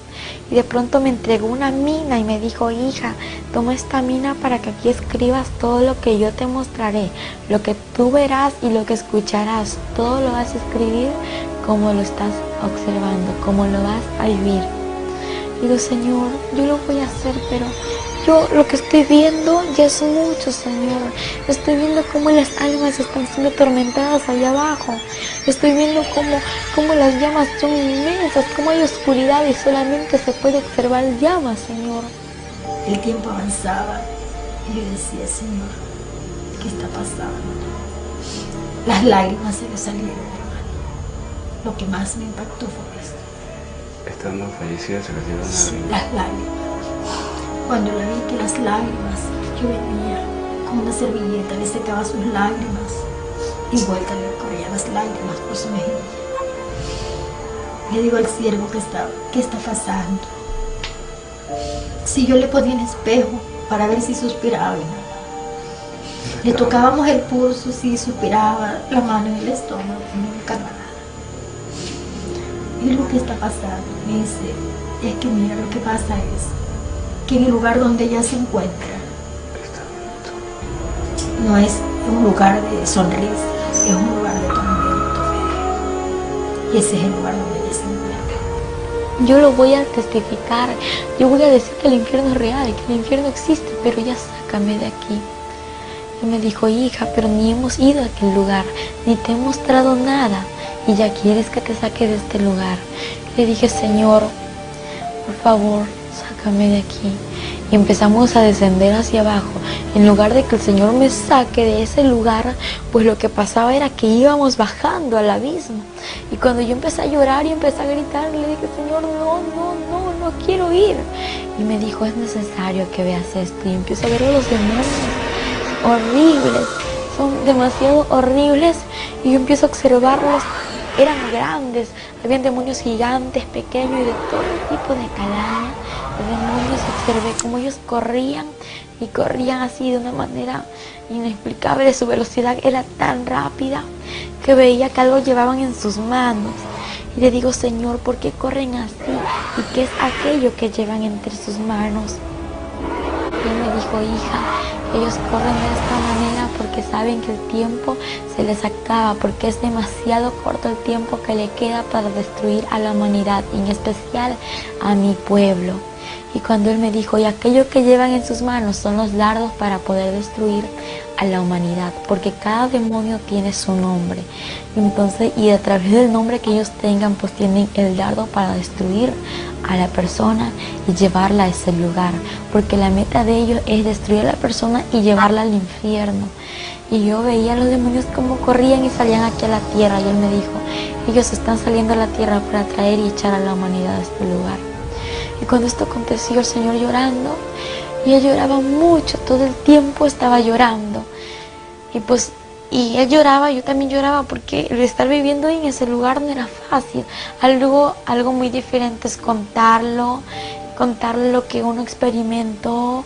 [SPEAKER 3] Y de pronto me entregó una mina y me dijo, hija, toma esta mina para que aquí escribas todo lo que yo te mostraré, lo que tú verás y lo que escucharás, todo lo vas a escribir como lo estás observando, como lo vas a vivir. Y digo, Señor, yo lo voy a hacer, pero yo lo que estoy viendo ya es mucho, Señor. Estoy viendo cómo las almas están siendo atormentadas allá abajo. Estoy viendo cómo las llamas son inmensas, cómo hay oscuridad y solamente se puede observar llamas, Señor.
[SPEAKER 2] El tiempo avanzaba y yo decía, Señor, ¿qué está pasando? Las lágrimas se le salieron, hermano. Lo que más me impactó fue esto.
[SPEAKER 4] Estando fallecida se le dieron
[SPEAKER 2] las lágrimas. Cuando le vi que las lágrimas, yo venía con una servilleta, le secaba sus lágrimas y vuelta le corría las lágrimas por su mejilla. Le digo al siervo ¿qué está pasando? Si yo le ponía el espejo para ver si suspiraba, le tocábamos el pulso, si suspiraba, la mano en el estómago, nunca nada. Y lo que está pasando, me dice, es que mira, lo que pasa es que en el lugar donde ella se encuentra no es un lugar de sonrisa, es un lugar de tormento. Y ese es el lugar donde ella se encuentra.
[SPEAKER 3] Yo lo voy a testificar, yo voy a decir que el infierno es real, que el infierno existe, pero ya sácame de aquí. Y me dijo, hija, pero ni hemos ido a aquel lugar, ni te he mostrado nada, y ya quieres que te saque de este lugar. Le dije, Señor, por favor, sácame de aquí. Y empezamos a descender hacia abajo. En lugar de que el Señor me saque de ese lugar, pues lo que pasaba era que íbamos bajando al abismo. Y cuando yo empecé a llorar y empecé a gritar, le dije, Señor, no quiero ir. Y me dijo, es necesario que veas esto. Y empiezo a ver a los demonios horribles, son demasiado horribles. Y yo empiezo a observarlos. Eran grandes, habían demonios gigantes, pequeños y de todo tipo de calaña. Los demonios, observé cómo ellos corrían y corrían así de una manera inexplicable. Su velocidad era tan rápida que veía que algo llevaban en sus manos. Y le digo, Señor, ¿por qué corren así? ¿Y qué es aquello que llevan entre sus manos? Y él me dijo, hija, ellos corren de esta manera porque saben que el tiempo se les acaba, porque es demasiado corto el tiempo que le queda para destruir a la humanidad, y en especial a mi pueblo. Y cuando él me dijo, y aquello que llevan en sus manos son los dardos para poder destruir a la humanidad, porque cada demonio tiene su nombre. Entonces, y a través del nombre que ellos tengan, pues tienen el dardo para destruir a la persona y llevarla a ese lugar, porque la meta de ellos es destruir a la persona y llevarla al infierno. Y yo veía a los demonios como corrían y salían aquí a la tierra, y él me dijo, ellos están saliendo a la tierra para traer y echar a la humanidad a este lugar. Y cuando esto aconteció, el Señor llorando, y él lloraba mucho, todo el tiempo estaba llorando. Y pues Y él lloraba, yo también lloraba, porque el estar viviendo en ese lugar no era fácil. Algo muy diferente es contarlo lo que uno experimentó,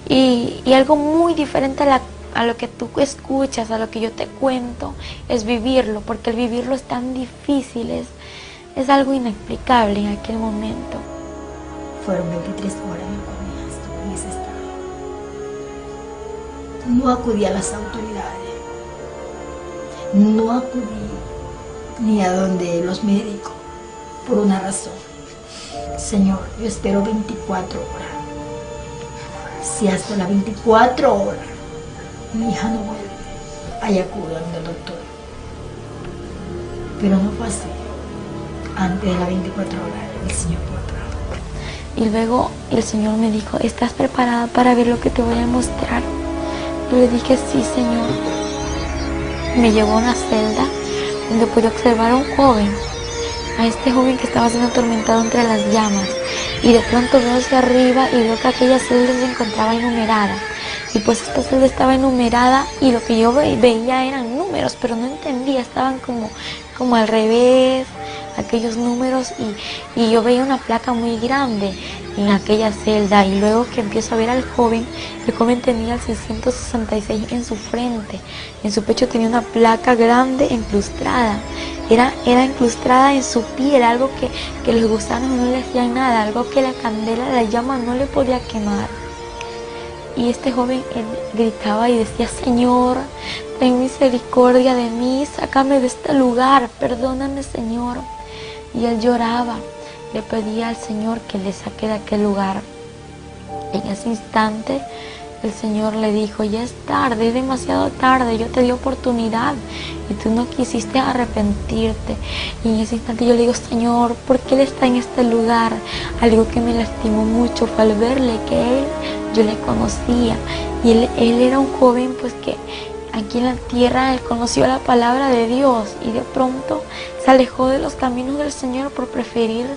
[SPEAKER 3] y algo muy diferente a lo que tú escuchas, a lo que yo te cuento, es vivirlo, porque el vivirlo es tan difícil, es algo inexplicable en aquel momento.
[SPEAKER 2] Fueron 23 horas en las cuales estuve en ese estado. No acudí a las autoridades, no acudí ni a donde los médicos, por una razón. Señor, yo espero 24 horas. Si hasta las 24 horas mi hija no vuelve, ahí acudo al doctor. Pero no fue así. Antes de las 24 horas el Señor fue atrás.
[SPEAKER 3] Y luego el Señor me dijo, ¿estás preparada para ver lo que te voy a mostrar? Yo le dije, sí, Señor. Me llevó a una celda donde pude observar a un joven, a este joven que estaba siendo atormentado entre las llamas. Y de pronto veo hacia arriba y veo que aquella celda se encontraba enumerada. Y pues esta celda estaba enumerada, y lo que yo veía eran números, pero no entendía, estaban como al revés, aquellos números, y yo veía una placa muy grande en aquella celda. Y luego que empiezo a ver al joven, el joven tenía el 666 en su frente, en su pecho tenía una placa grande incrustada, era incrustada en su piel, algo que los gusanos no le hacían nada, algo que la candela, la llama no le podía quemar. Y este joven gritaba y decía, Señor, ten misericordia de mí, sácame de este lugar, perdóname, Señor. Y él lloraba, le pedía al Señor que le saque de aquel lugar. En ese instante el Señor le dijo, ya es tarde, es demasiado tarde, yo te di oportunidad y tú no quisiste arrepentirte. Y en ese instante yo le digo, Señor, ¿por qué Él está en este lugar? Algo que me lastimó mucho fue al verle que yo le conocía, y él era un joven pues que aquí en la tierra él conoció la palabra de Dios, y de pronto se alejó de los caminos del Señor por preferir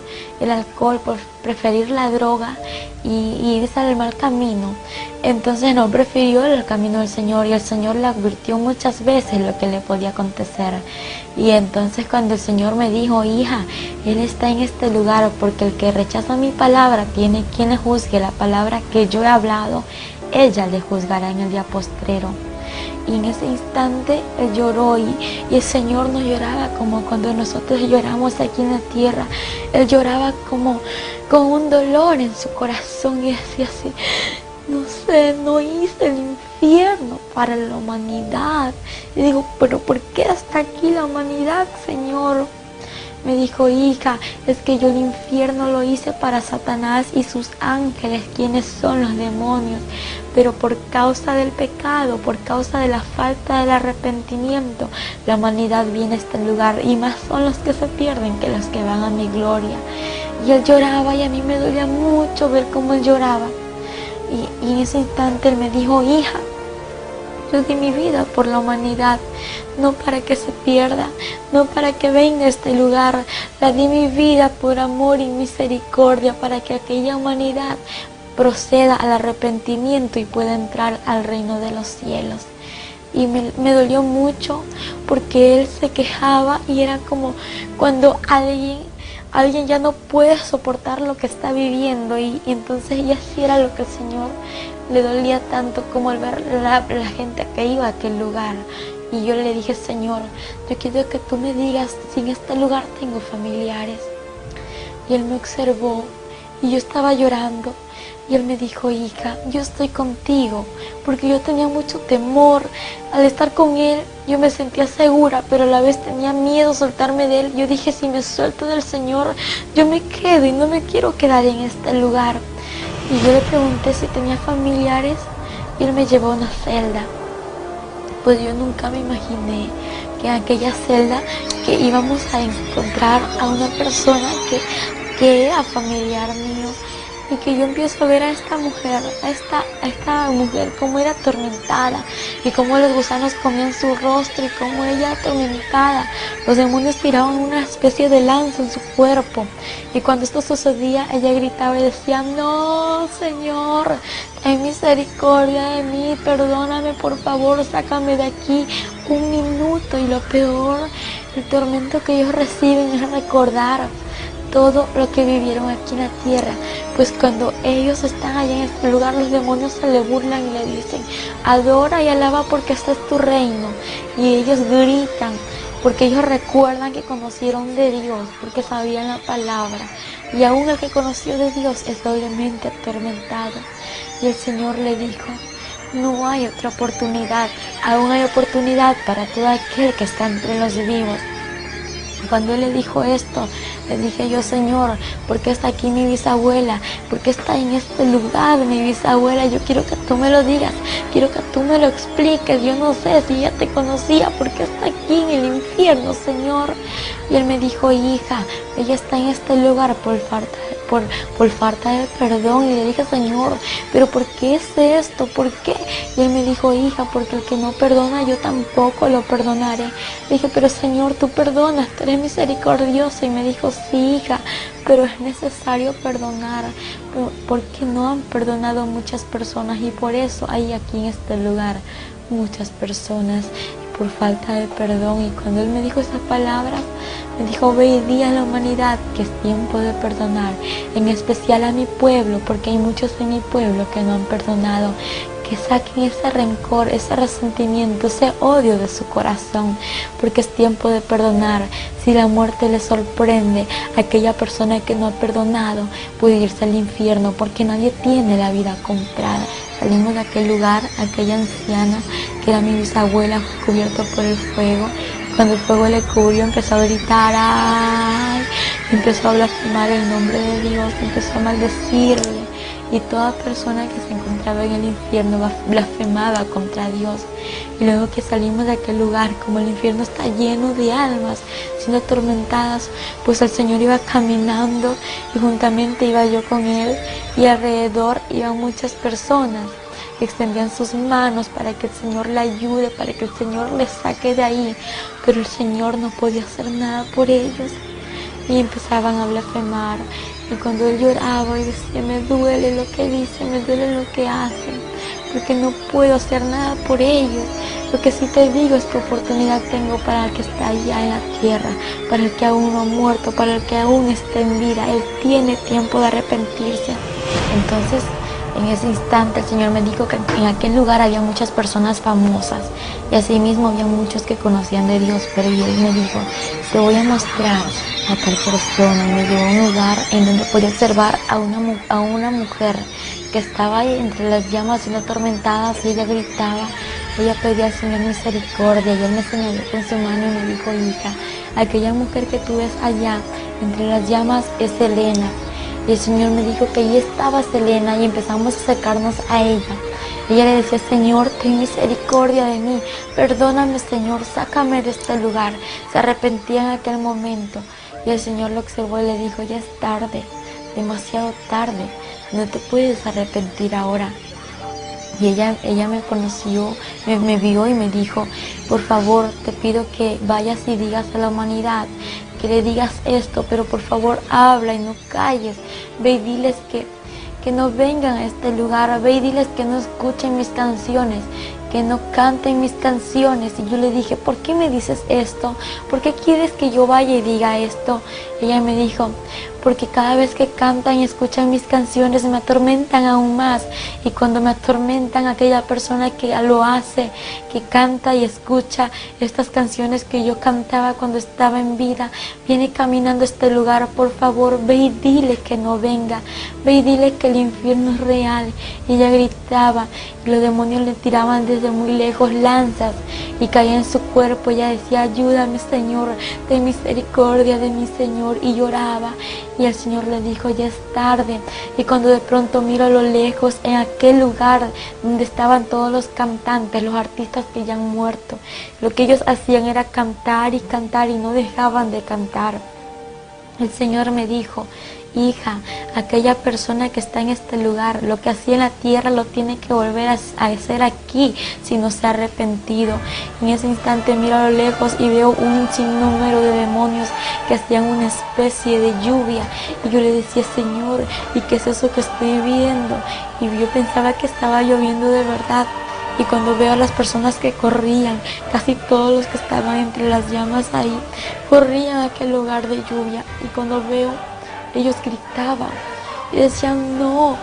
[SPEAKER 3] el alcohol, por preferir la droga y irse al mal camino. Entonces no prefirió el camino del Señor, y el Señor le advirtió muchas veces lo que le podía acontecer. Y entonces cuando el Señor me dijo, hija, Él está en este lugar porque el que rechaza mi palabra tiene quien le juzgue la palabra que yo he hablado, ella le juzgará en el día postrero. Y en ese instante él lloró, y el Señor no lloraba como cuando nosotros lloramos aquí en la tierra. Él lloraba como con un dolor en su corazón, y decía así, no sé, no hice el infierno para la humanidad. Y digo, pero ¿por qué hasta aquí la humanidad, Señor? Me dijo, hija, es que yo el infierno lo hice para Satanás y sus ángeles, quienes son los demonios. Pero por causa del pecado, por causa de la falta del arrepentimiento, la humanidad viene a este lugar, y más son los que se pierden que los que van a mi gloria. Y él lloraba, y a mí me dolía mucho ver cómo él lloraba. Y en ese instante él me dijo, hija, yo di mi vida por la humanidad, no para que se pierda, no para que venga a este lugar. La di mi vida por amor y misericordia, para que aquella humanidad proceda al arrepentimiento y pueda entrar al reino de los cielos. Y me dolió mucho, porque él se quejaba, y era como cuando alguien ya no puede soportar lo que está viviendo, y entonces ella sí era lo que el Señor le dolía tanto, como al ver la gente que iba a aquel lugar. Y yo le dije, Señor, yo quiero que tú me digas si en este lugar tengo familiares. Y él me observó, y yo estaba llorando, y él me dijo, hija, yo estoy contigo, porque yo tenía mucho temor. Al estar con él, yo me sentía segura, pero a la vez tenía miedo soltarme de él. Yo dije, si me suelto del Señor, yo me quedo, y no me quiero quedar en este lugar. Y yo le pregunté si tenía familiares, y él me llevó a una celda. Pues yo nunca me imaginé que en aquella celda que íbamos a encontrar a una persona que era familiar mío. y que yo empiezo a ver a esta mujer, como era atormentada y cómo los gusanos comían su rostro y cómo ella atormentada, los demonios tiraban una especie de lanza en su cuerpo, y cuando esto sucedía ella gritaba y decía: no, Señor, ten misericordia de mí, perdóname, por favor, sácame de aquí un minuto. Y lo peor, el tormento que ellos reciben es recordar todo lo que vivieron aquí en la tierra, pues cuando ellos están allá en este lugar, los demonios se le burlan y le dicen: adora y alaba porque este es tu reino. Y ellos gritan porque ellos recuerdan que conocieron de Dios, porque sabían la palabra, y aún el que conoció de Dios es doblemente atormentado. Y el Señor le dijo: no hay otra oportunidad, aún hay oportunidad para todo aquel que está entre los vivos. Cuando Él le dijo esto, le dije yo: Señor, ¿por qué está aquí mi bisabuela? ¿Por qué está en este lugar mi bisabuela? Yo quiero que tú me lo digas, quiero que tú me lo expliques. Yo no sé si ella te conocía, ¿por qué está aquí en el infierno, Señor? Y Él me dijo: hija, ella está en este lugar por falta de perdón. Y le dije: Señor, ¿pero por qué es esto? ¿Por qué? Y Él me dijo: hija, porque el que no perdona, yo tampoco lo perdonaré. Le dije: pero Señor, tú perdonas, tú eres misericordioso. Y me dijo: sí, hija, pero es necesario perdonar, porque no han perdonado muchas personas, y por eso hay aquí en este lugar muchas personas por falta de perdón. Y cuando Él me dijo esas palabras, me dijo: ve y di a la humanidad que es tiempo de perdonar, en especial a mi pueblo, porque hay muchos en mi pueblo que no han perdonado, que saquen ese rencor, ese resentimiento, ese odio de su corazón, porque es tiempo de perdonar. Si la muerte le sorprende a aquella persona que no ha perdonado, puede irse al infierno, porque nadie tiene la vida comprada. Salimos de aquel lugar, aquella anciana que era mi bisabuela, cubierta por el fuego. Cuando el fuego le cubrió, empezó a gritar: ¡ay! Empezó a blasfemar el nombre de Dios, empezó a maldecirle. Y toda persona que se encontraba en el infierno blasfemaba contra Dios. Y luego que salimos de aquel lugar, como el infierno está lleno de almas siendo atormentadas, pues el Señor iba caminando y juntamente iba yo con Él, y alrededor iban muchas personas que extendían sus manos para que el Señor le ayude, para que el Señor le saque de ahí, pero el Señor no podía hacer nada por ellos. Y empezaban a blasfemar, y cuando Él lloraba y decía: me duele lo que dicen, me duele lo que hacen, porque no puedo hacer nada por ellos. Lo que sí te digo es que oportunidad tengo para el que está allá en la tierra, para el que aún no ha muerto, para el que aún está en vida. Él tiene tiempo de arrepentirse. Entonces, en ese instante el Señor me dijo que en aquel lugar había muchas personas famosas, y asimismo había muchos que conocían de Dios, pero Él me dijo: te voy a mostrar a tal persona. Y me llevó a un lugar en donde podía observar a una mujer que estaba ahí entre las llamas siendo atormentada, y ella gritaba, ella pedía al Señor misericordia. Y Él me señaló con su mano y me dijo: hija, aquella mujer que tú ves allá entre las llamas es Selena. Y el Señor me dijo que allí estaba Selena, y empezamos a acercarnos a ella. Ella le decía: Señor, ten misericordia de mí, perdóname, Señor, sácame de este lugar. Se arrepentía en aquel momento, y el Señor lo observó y le dijo: ya es tarde, demasiado tarde, no te puedes arrepentir ahora. Y ella me conoció, me vio y me dijo: por favor, te pido que vayas y digas a la humanidad, que le digas esto, pero por favor habla y no calles. Ve y diles que no vengan a este lugar, ve y diles que no escuchen mis canciones, que no canten mis canciones. Y yo le dije: ¿por qué me dices esto? ¿Por qué quieres que yo vaya y diga esto? Ella me dijo: porque cada vez que cantan y escuchan mis canciones me atormentan aún más, y cuando me atormentan, aquella persona que lo hace, que canta y escucha estas canciones que yo cantaba cuando estaba en vida, viene caminando a este lugar. Por favor, ve y dile que no venga, ve y dile que el infierno es real. Y ella gritaba, y los demonios le tiraban desde muy lejos lanzas y caía en su cuerpo. Ella decía: ayúdame, Señor, ten misericordia de mi Señor. Y lloraba, y el Señor le dijo: ya es tarde. Y cuando de pronto miro a lo lejos, en aquel lugar donde estaban todos los cantantes, los artistas que ya han muerto, lo que ellos hacían era cantar y cantar, y no dejaban de cantar. El Señor me dijo: hija, aquella persona que está en este lugar, lo que hacía en la tierra lo tiene que volver a hacer aquí si no se ha arrepentido. En ese instante miro a lo lejos y veo un sinnúmero de demonios que hacían una especie de lluvia. Y yo le decía: Señor, ¿y qué es eso que estoy viendo? Y yo pensaba que estaba lloviendo de verdad. Y cuando veo a las personas que corrían, casi todos los que estaban entre las llamas ahí, corrían a aquel lugar de lluvia. Y cuando veo, ellos gritaban y decían: no,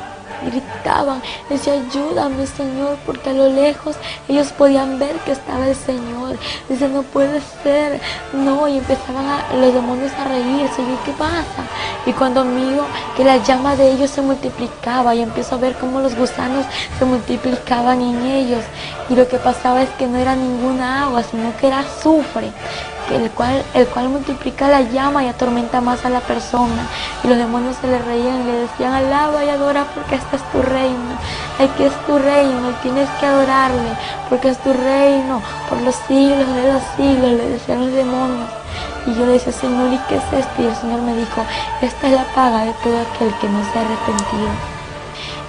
[SPEAKER 3] gritaban, decían: ayúdame, Señor, porque a lo lejos ellos podían ver que estaba el Señor. Dice: no puede ser, no. Y empezaban los demonios a reírse. Y yo: ¿qué pasa? Y cuando miro que la llama de ellos se multiplicaba y empiezo a ver cómo los gusanos se multiplicaban en ellos, y lo que pasaba es que no era ninguna agua, sino que era azufre, el cual multiplica la llama y atormenta más a la persona. Y los demonios se le reían y le decían: alaba y adora, porque este es tu reino, aquí es tu reino y tienes que adorarle, porque es tu reino por los siglos de los siglos, le decían los demonios. Y yo le decía: Señor, ¿y qué es esto? Y el Señor me dijo: esta es la paga de todo aquel que no se ha arrepentido.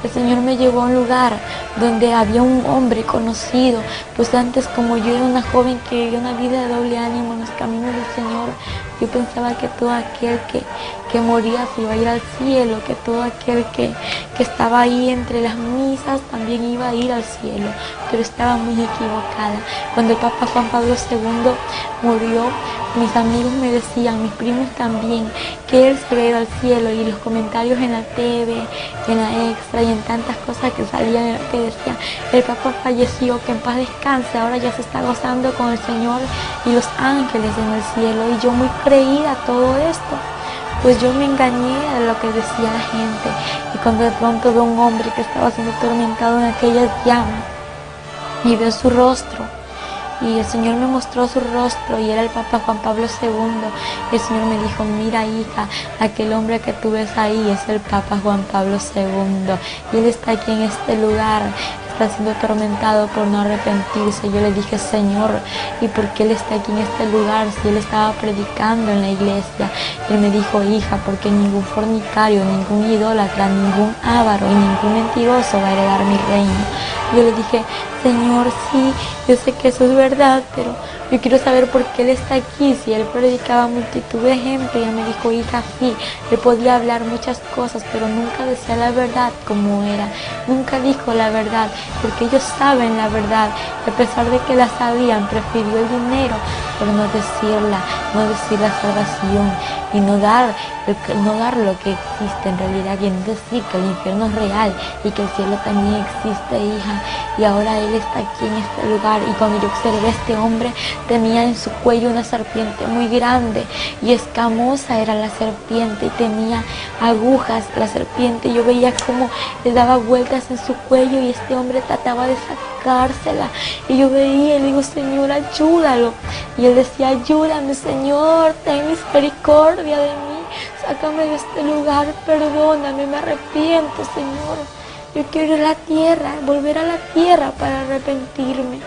[SPEAKER 3] El Señor me llevó a un lugar donde había un hombre conocido, pues antes, como yo era una joven que vivía una vida de doble ánimo en los caminos del Señor, yo pensaba que todo aquel que moría se iba a ir al cielo, que todo aquel que estaba ahí entre las misas también iba a ir al cielo, pero estaba muy equivocada. Cuando el Papa Juan Pablo II murió, mis amigos me decían, mis primos también, que él se iba a ir al cielo, y los comentarios en la TV, en la Extra y en tantas cosas que salían, que decían: el Papa falleció, que en paz descanse, ahora ya se está gozando con el Señor y los ángeles en el cielo. Y yo, muy creída a todo esto, pues yo me engañé de lo que decía la gente. Y cuando de pronto veo un hombre que estaba siendo atormentado en aquellas llamas y veo su rostro, y el Señor me mostró su rostro, y era el Papa Juan Pablo II. Y el Señor me dijo: mira, hija, aquel hombre que tú ves ahí es el Papa Juan Pablo II, y él está aquí en este lugar, está siendo atormentado por no arrepentirse. Yo le dije: Señor, ¿y por qué él está aquí en este lugar si él estaba predicando en la iglesia? Y él me dijo: hija, porque ningún fornicario, ningún idólatra, ningún avaro y ningún mentiroso va a heredar mi reino. Yo le dije: Señor, sí, yo sé que eso es verdad, pero yo quiero saber por qué él está aquí, si él predicaba multitud de gente. Y él me dijo: hija, sí, él podía hablar muchas cosas, pero nunca decía la verdad como era, nunca dijo la verdad, porque ellos saben la verdad, y a pesar de que la sabían, prefirió el dinero por no decirla, no decir la salvación, y no dar lo que existe en realidad, y no decir que el infierno es real y que el cielo también existe, hija. Y ahora él está aquí en este lugar, y cuando yo observé a este hombre, tenía en su cuello una serpiente muy grande, y escamosa era la serpiente, y tenía agujas la serpiente. Yo veía cómo le daba vueltas en su cuello, y este hombre trataba de sacársela, y yo veía y le digo: Señor, ayúdalo. Y él decía: ayúdame, Señor, ten misericordia de mí, sácame de este lugar, perdóname, me arrepiento, Señor. Yo quiero ir a la tierra, volver a la tierra para arrepentirme.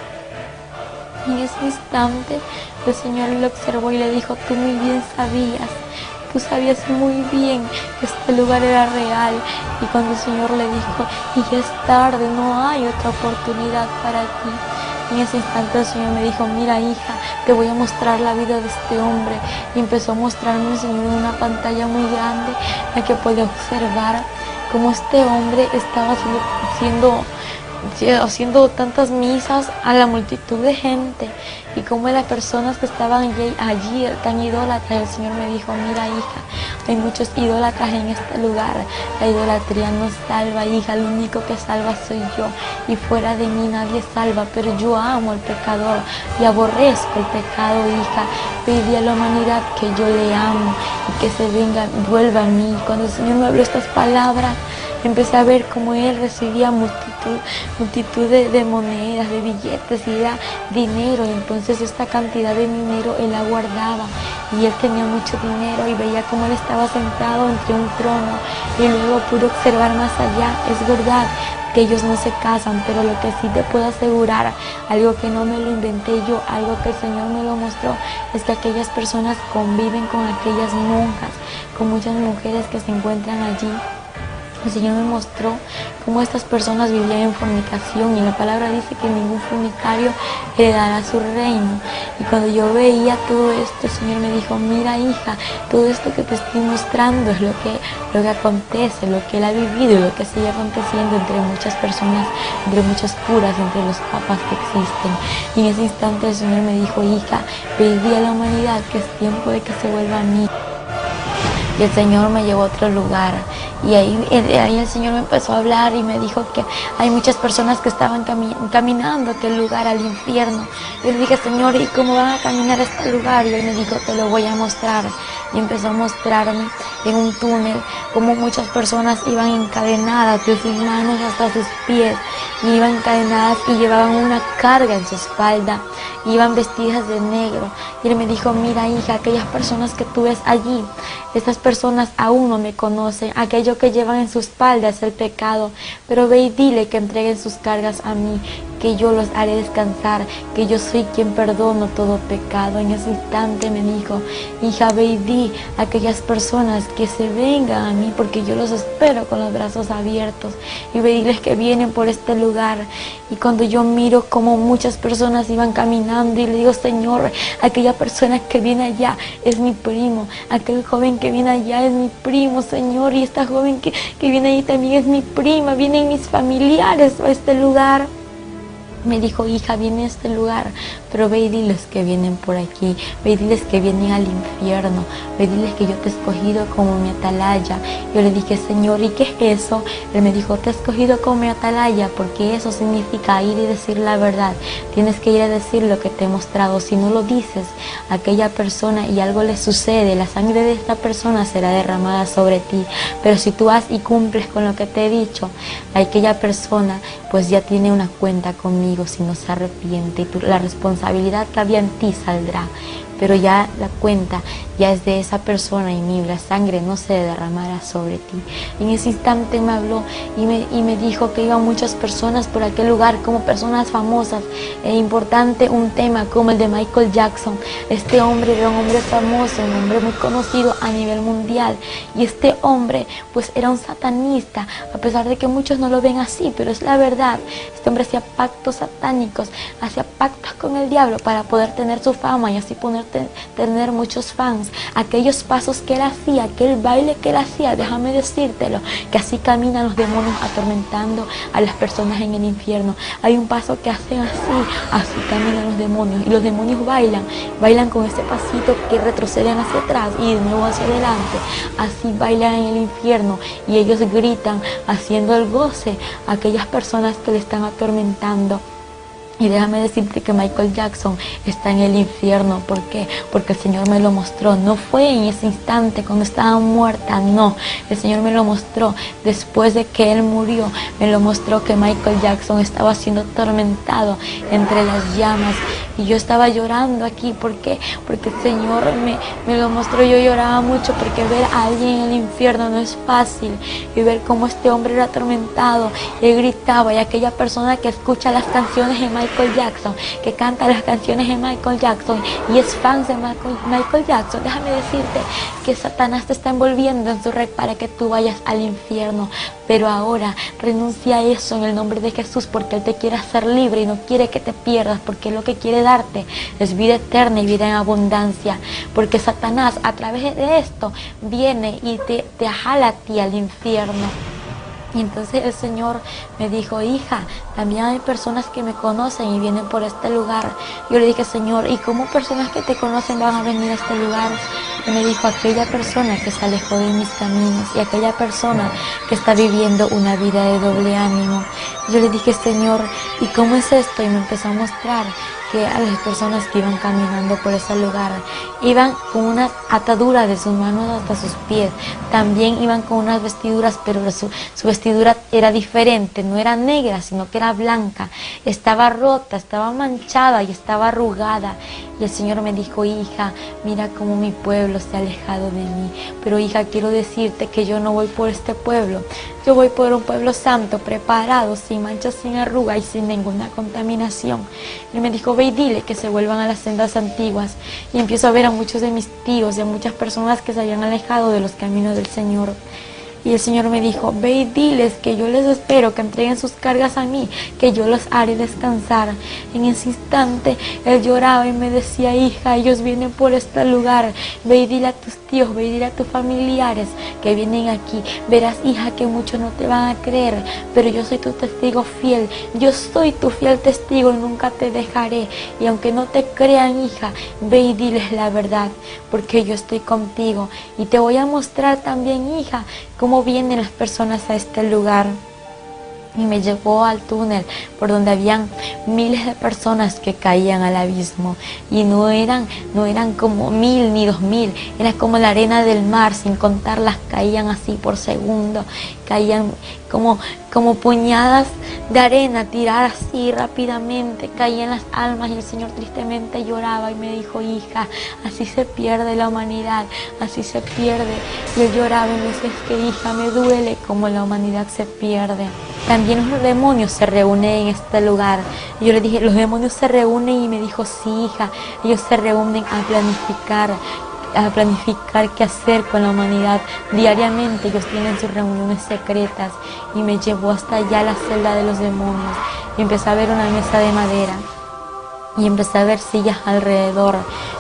[SPEAKER 3] Y en ese instante el Señor lo observó y le dijo: tú muy bien sabías, tú sabías muy bien que este lugar era real. Y cuando el Señor le dijo: y ya es tarde, no hay otra oportunidad para ti, en ese instante el Señor me dijo: mira, hija, te voy a mostrar la vida de este hombre. Y empezó a mostrarme el Señor en una pantalla muy grande, en la que podía observar cómo este hombre estaba haciendo tantas misas a la multitud de gente, y como las personas que estaban allí tan idólatras. El Señor me dijo: mira, hija, hay muchos idólatras en este lugar, la idolatría no salva, hija, el único que salva soy yo, y fuera de mí nadie salva, pero yo amo al pecador y aborrezco el pecado, hija. Pedí a la humanidad que yo le amo y que se vuelva a mí. Cuando el Señor me habló estas palabras, empecé a ver cómo él recibía multitud de monedas, de billetes, y era dinero. Y entonces esta cantidad de dinero él la guardaba, y él tenía mucho dinero, y veía cómo él estaba sentado entre un trono. Y luego pude observar más allá. Es verdad que ellos no se casan, pero lo que sí te puedo asegurar, algo que no me lo inventé yo, algo que el Señor me lo mostró, es que aquellas personas conviven con aquellas monjas, con muchas mujeres que se encuentran allí. El Señor me mostró cómo estas personas vivían en fornicación, y la palabra dice que ningún fornicario heredará su reino. Y cuando yo veía todo esto, el Señor me dijo: mira, hija, todo esto que te estoy mostrando es lo que acontece, lo que Él ha vivido y lo que sigue aconteciendo entre muchas personas, entre muchas curas, entre los papas que existen. Y en ese instante el Señor me dijo: hija, pedí a la humanidad que es tiempo de que se vuelva a mí. Y el Señor me llevó a otro lugar, y ahí el Señor me empezó a hablar y me dijo que hay muchas personas que estaban caminando a aquel lugar, al infierno. Yo le dije: Señor, ¿y cómo van a caminar a este lugar? Y Él me dijo: te lo voy a mostrar. Y empezó a mostrarme en un túnel cómo muchas personas iban encadenadas de sus manos hasta sus pies, y iban encadenadas y llevaban una carga en su espalda, iban vestidas de negro. Y Él me dijo: mira, hija, aquellas personas que tú ves allí, estas personas aún no me conocen. Aquello que llevan en su espalda es el pecado, pero ve y dile que entreguen sus cargas a mí, que yo los haré descansar, que yo soy quien perdono todo pecado. En ese instante me dijo: hija, ve y di a aquellas personas que se vengan a mí, porque yo los espero con los brazos abiertos. Y ve y diles que vienen por este lugar. Y cuando yo miro como muchas personas iban caminando, y le digo: Señor, aquella persona que viene allá es mi primo, aquel joven que viene allá es mi primo, Señor, y esta joven que viene allí también es mi prima, vienen mis familiares a este lugar. Me dijo: hija, viene a este lugar, pero ve y diles que vienen por aquí, ve y diles que vienen al infierno, ve y diles que yo te he escogido como mi atalaya. Yo le dije: Señor, ¿y qué es eso? Él me dijo: te he escogido como mi atalaya porque eso significa ir y decir la verdad. Tienes que ir a decir lo que te he mostrado. Si no lo dices a aquella persona y algo le sucede, la sangre de esta persona será derramada sobre ti. Pero si tú vas y cumples con lo que te he dicho, aquella persona pues ya tiene una cuenta conmigo si no se arrepiente, y la responsabilidad que había en ti saldrá. Pero ya la cuenta ya es de esa persona, y la sangre no se derramará sobre ti. En ese instante me habló y me dijo que iban muchas personas por aquel lugar, como personas famosas. E importante un tema como el de Michael Jackson. Este hombre era un hombre famoso, un hombre muy conocido a nivel mundial. Y este hombre pues era un satanista, a pesar de que muchos no lo ven así, pero es la verdad. Este hombre hacía pactos satánicos, hacía pactos con el diablo para poder tener su fama y así tener muchos fans. Aquellos pasos que él hacía, aquel baile que él hacía, déjame decírtelo, que así caminan los demonios atormentando a las personas en el infierno. Hay un paso que hacen así caminan los demonios, y los demonios bailan con ese pasito que retroceden hacia atrás y de nuevo hacia adelante. Así bailan en el infierno, y ellos gritan haciendo el goce a aquellas personas que le están atormentando. Y déjame decirte que Michael Jackson está en el infierno. ¿Por qué? Porque el Señor me lo mostró. No fue en ese instante cuando estaba muerta, no. El Señor me lo mostró después de que Él murió. Me lo mostró que Michael Jackson estaba siendo atormentado entre las llamas. Y yo estaba llorando aquí. ¿Por qué? Porque el Señor me lo mostró. Yo lloraba mucho porque ver a alguien en el infierno no es fácil. Y ver cómo este hombre era atormentado. Él gritaba, y aquella persona que escucha las canciones de Michael Jackson, que canta las canciones de Michael Jackson y es fan de Michael Jackson, déjame decirte que Satanás te está envolviendo en su red para que tú vayas al infierno. Pero ahora renuncia a eso en el nombre de Jesús, porque Él te quiere hacer libre y no quiere que te pierdas, porque lo que quiere darte es vida eterna y vida en abundancia. Porque Satanás a través de esto viene y te jala a ti al infierno. Y entonces el Señor me dijo: hija, también hay personas que me conocen y vienen por este lugar. Yo le dije: Señor, ¿y cómo personas que te conocen van a venir a este lugar? Y me dijo: aquella persona que se alejó de mis caminos, y aquella persona que está viviendo una vida de doble ánimo. Yo le dije: Señor, ¿y cómo es esto? Y me empezó a mostrar que a las personas que iban caminando por ese lugar iban con una atadura de sus manos hasta sus pies. También iban con unas vestiduras, pero su vestidura era diferente, no era negra, sino que era blanca. Estaba rota, estaba manchada y estaba arrugada. Y el Señor me dijo: hija, mira cómo mi pueblo se ha alejado de mí. Pero hija, quiero decirte que yo no voy por este pueblo. Yo voy por un pueblo santo, preparado, sin manchas, sin arruga y sin ninguna contaminación. Y me dijo: ve y dile que se vuelvan a las sendas antiguas. Y empiezo a ver a muchos de mis tíos y a muchas personas que se habían alejado de los caminos del Señor. Y el Señor me dijo, ve y diles que yo les espero, que entreguen sus cargas a mí, que yo los haré descansar. En ese instante él lloraba y me decía, hija, ellos vienen por este lugar. Ve y dile a tus tíos, ve y dile a tus familiares que vienen aquí. Verás, hija, que muchos no te van a creer, pero yo soy tu testigo fiel. Yo soy tu fiel testigo y nunca te dejaré. Y aunque no te crean, hija, ve y diles la verdad, porque yo estoy contigo. Y te voy a mostrar también, hija, cómo vienen las personas a este lugar. Y me llevó al túnel por donde habían miles de personas que caían al abismo, y no eran como 1000 ni 2000, era como la arena del mar, sin contarlas, caían así por segundo, caían como puñadas de arena, tirar así rápidamente, caían las almas. Y el Señor tristemente lloraba y me dijo, hija, así se pierde la humanidad, así se pierde. Y él lloraba y me decía, es que, hija, me duele como la humanidad se pierde. También los demonios se reúnen en este lugar. Y yo le dije, los demonios se reúnen, y me dijo, sí, hija, ellos se reúnen a planificar qué hacer con la humanidad. Diariamente ellos tienen sus reuniones secretas. Y me llevó hasta allá la celda de los demonios, y empecé a ver una mesa de madera, y empecé a ver sillas alrededor,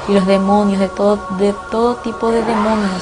[SPEAKER 3] y los demonios, de todo tipo de demonios.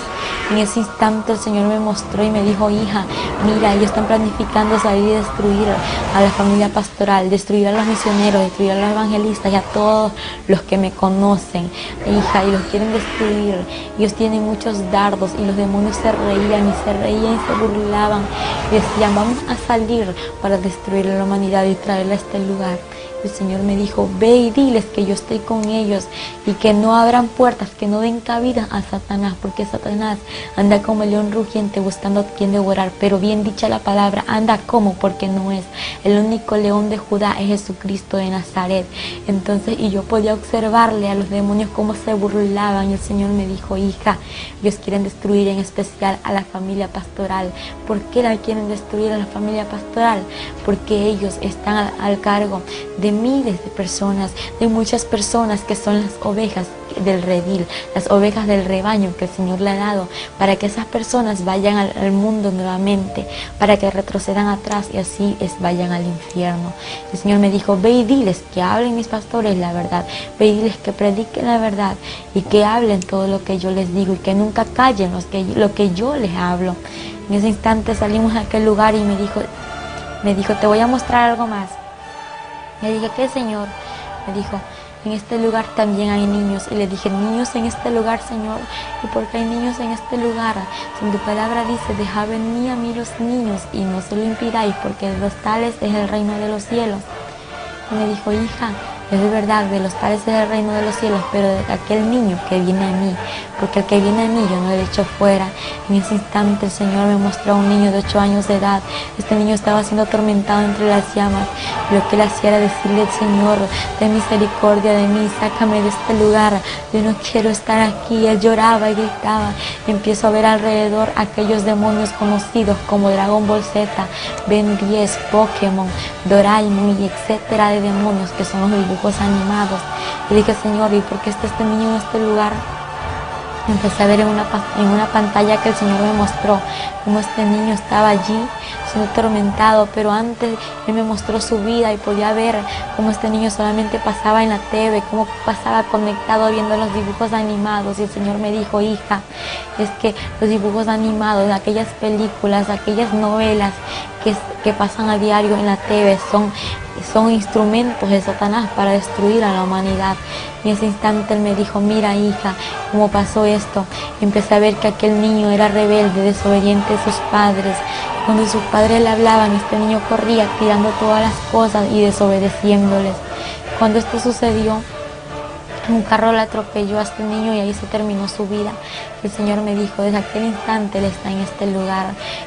[SPEAKER 3] En ese instante el Señor me mostró y me dijo, hija, mira, ellos están planificando salir y destruir a la familia pastoral, destruir a los misioneros, destruir a los evangelistas y a todos los que me conocen, hija, y los quieren destruir. Ellos tienen muchos dardos. Y los demonios se reían y se burlaban y decían, vamos a salir para destruir a la humanidad y traerla a este lugar. El Señor me dijo, ve y diles que yo estoy con ellos, y que no abran puertas, que no den cabida a Satanás, porque Satanás anda como el león rugiente buscando a quien devorar. Pero bien dicha la palabra, anda como, porque no es. El único león de Judá es Jesucristo de Nazaret. Entonces, y yo podía observarle a los demonios cómo se burlaban. Y el Señor me dijo, hija, ellos quieren destruir en especial a la familia pastoral. ¿Por qué la quieren destruir a la familia pastoral? Porque ellos están al cargo de miles de personas, de muchas personas que son las ovejas del redil, las ovejas del rebaño que el Señor le ha dado, para que esas personas vayan al mundo nuevamente, para que retrocedan atrás y así vayan al infierno. El Señor me dijo, ve y diles que hablen mis pastores la verdad, ve y diles que prediquen la verdad, y que hablen todo lo que yo les digo, y que nunca callen lo que yo les hablo. En ese instante salimos a aquel lugar y me dijo, te voy a mostrar algo más. Le dije, ¿qué, Señor? Me dijo, en este lugar también hay niños. Y le dije, niños en este lugar, Señor. ¿Y por qué hay niños en este lugar? Si tu palabra dice, dejad venir a mí los niños y no se lo impidáis, porque de los tales es el reino de los cielos. Y me dijo, hija, es de verdad, de los tales es el reino de los cielos, pero de aquel niño que viene a mí, porque el que viene a mí yo no lo he hecho fuera. En ese instante el Señor me mostró a un niño de 8 años de edad. Este niño estaba siendo atormentado entre las llamas. Lo que él hacía era decirle al Señor, ten misericordia de mí, sácame de este lugar, yo no quiero estar aquí. Él lloraba y gritaba. Empiezo a ver alrededor aquellos demonios conocidos como Dragon Ball Z, Ben 10, Pokémon, Doraemon y etcétera de demonios, que son los dibujos animados. Y dije, Señor, ¿y por qué está este niño en este lugar? Empecé a ver en una pantalla que el Señor me mostró cómo este niño estaba allí siendo atormentado, pero antes Él me mostró su vida y podía ver cómo este niño solamente pasaba en la TV, cómo pasaba conectado viendo los dibujos animados. Y el Señor me dijo, hija, es que los dibujos animados, aquellas películas, aquellas novelas que pasan a diario en la TV son instrumentos de Satanás para destruir a la humanidad. Y en ese instante Él me dijo, mira, hija, cómo pasó esto. Empecé a ver que aquel niño era rebelde, desobediente de sus padres. Cuando sus padres le hablaban, este niño corría tirando todas las cosas y desobedeciéndoles. Cuando esto sucedió, un carro le atropelló a este niño y ahí se terminó su vida. El Señor me dijo, desde aquel instante Él está en este lugar.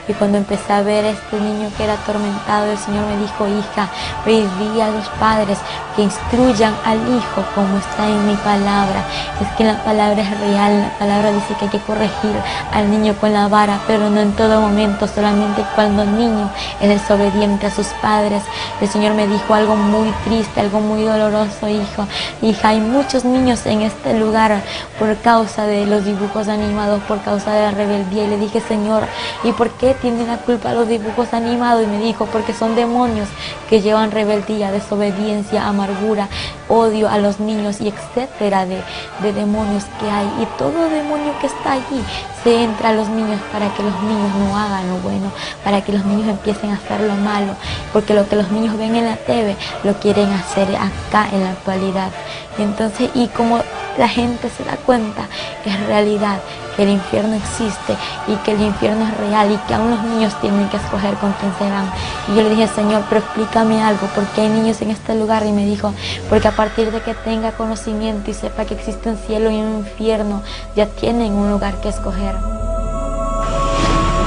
[SPEAKER 3] Y cuando empecé a ver a este niño que era atormentado, el Señor me dijo, hija, pedí a los padres que instruyan al hijo como está en mi palabra. Es que la palabra es real, la palabra dice que hay que corregir al niño con la vara, pero no en todo momento, solamente cuando el niño es desobediente a sus padres. El Señor me dijo algo muy triste, algo muy doloroso, hijo. Hija, hay muchos niños en este lugar por causa de los dibujos animados, por causa de la rebeldía. Y le dije, Señor, ¿y por qué tienen la culpa los dibujos animados? Y me dijo, porque son demonios que llevan rebeldía, desobediencia, amargura, odio a los niños y etcétera de demonios que hay. Y todo demonio que está allí se entra a los niños para que los niños no hagan lo bueno, para que los niños empiecen a hacer lo malo, porque lo que los niños ven en la TV lo quieren hacer acá en la actualidad. Entonces, y como la gente se da cuenta, es realidad que el infierno existe y que el infierno es real y que aún los niños tienen que escoger con quién se van. Y yo le dije, Señor, pero explícame algo, porque hay niños en este lugar. Y me dijo, porque a partir de que tenga conocimiento y sepa que existe un cielo y un infierno, ya tienen un lugar que escoger.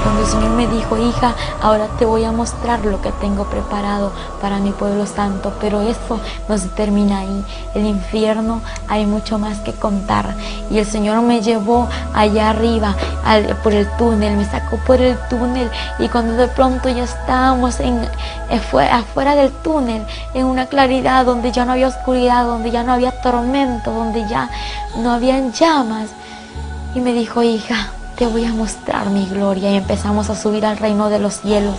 [SPEAKER 3] Cuando el Señor me dijo, hija, ahora te voy a mostrar lo que tengo preparado para mi pueblo santo, pero eso no se termina ahí. El infierno hay mucho más que contar. Y el Señor me llevó allá arriba, por el túnel, me sacó por el túnel, y cuando de pronto ya estábamos afuera del túnel, en una claridad donde ya no había oscuridad, donde ya no había tormento, donde ya no habían llamas, y me dijo, hija, te voy a mostrar mi gloria. Y empezamos a subir al reino de los cielos,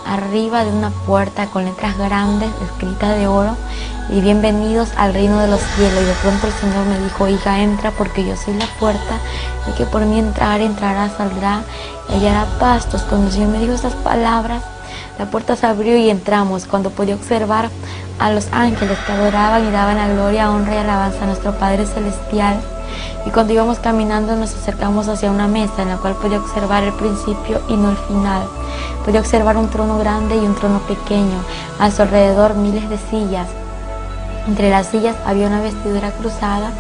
[SPEAKER 3] arriba de una puerta con letras grandes escritas de oro, y bienvenidos al reino de los cielos. Y de pronto el Señor me dijo, hija, entra, porque yo soy la puerta, y que por mí entrará, saldrá y hallará pastos. Cuando el Señor me dijo esas palabras, la puerta se abrió y entramos. Cuando podía observar a los ángeles que adoraban y daban la gloria, honra y alabanza a nuestro Padre Celestial. Y cuando íbamos caminando nos acercamos hacia una mesa en la cual podía observar el principio y no el final. Podía observar un trono grande y un trono pequeño, a su alrededor miles de sillas. Entre las sillas había una vestidura cruzada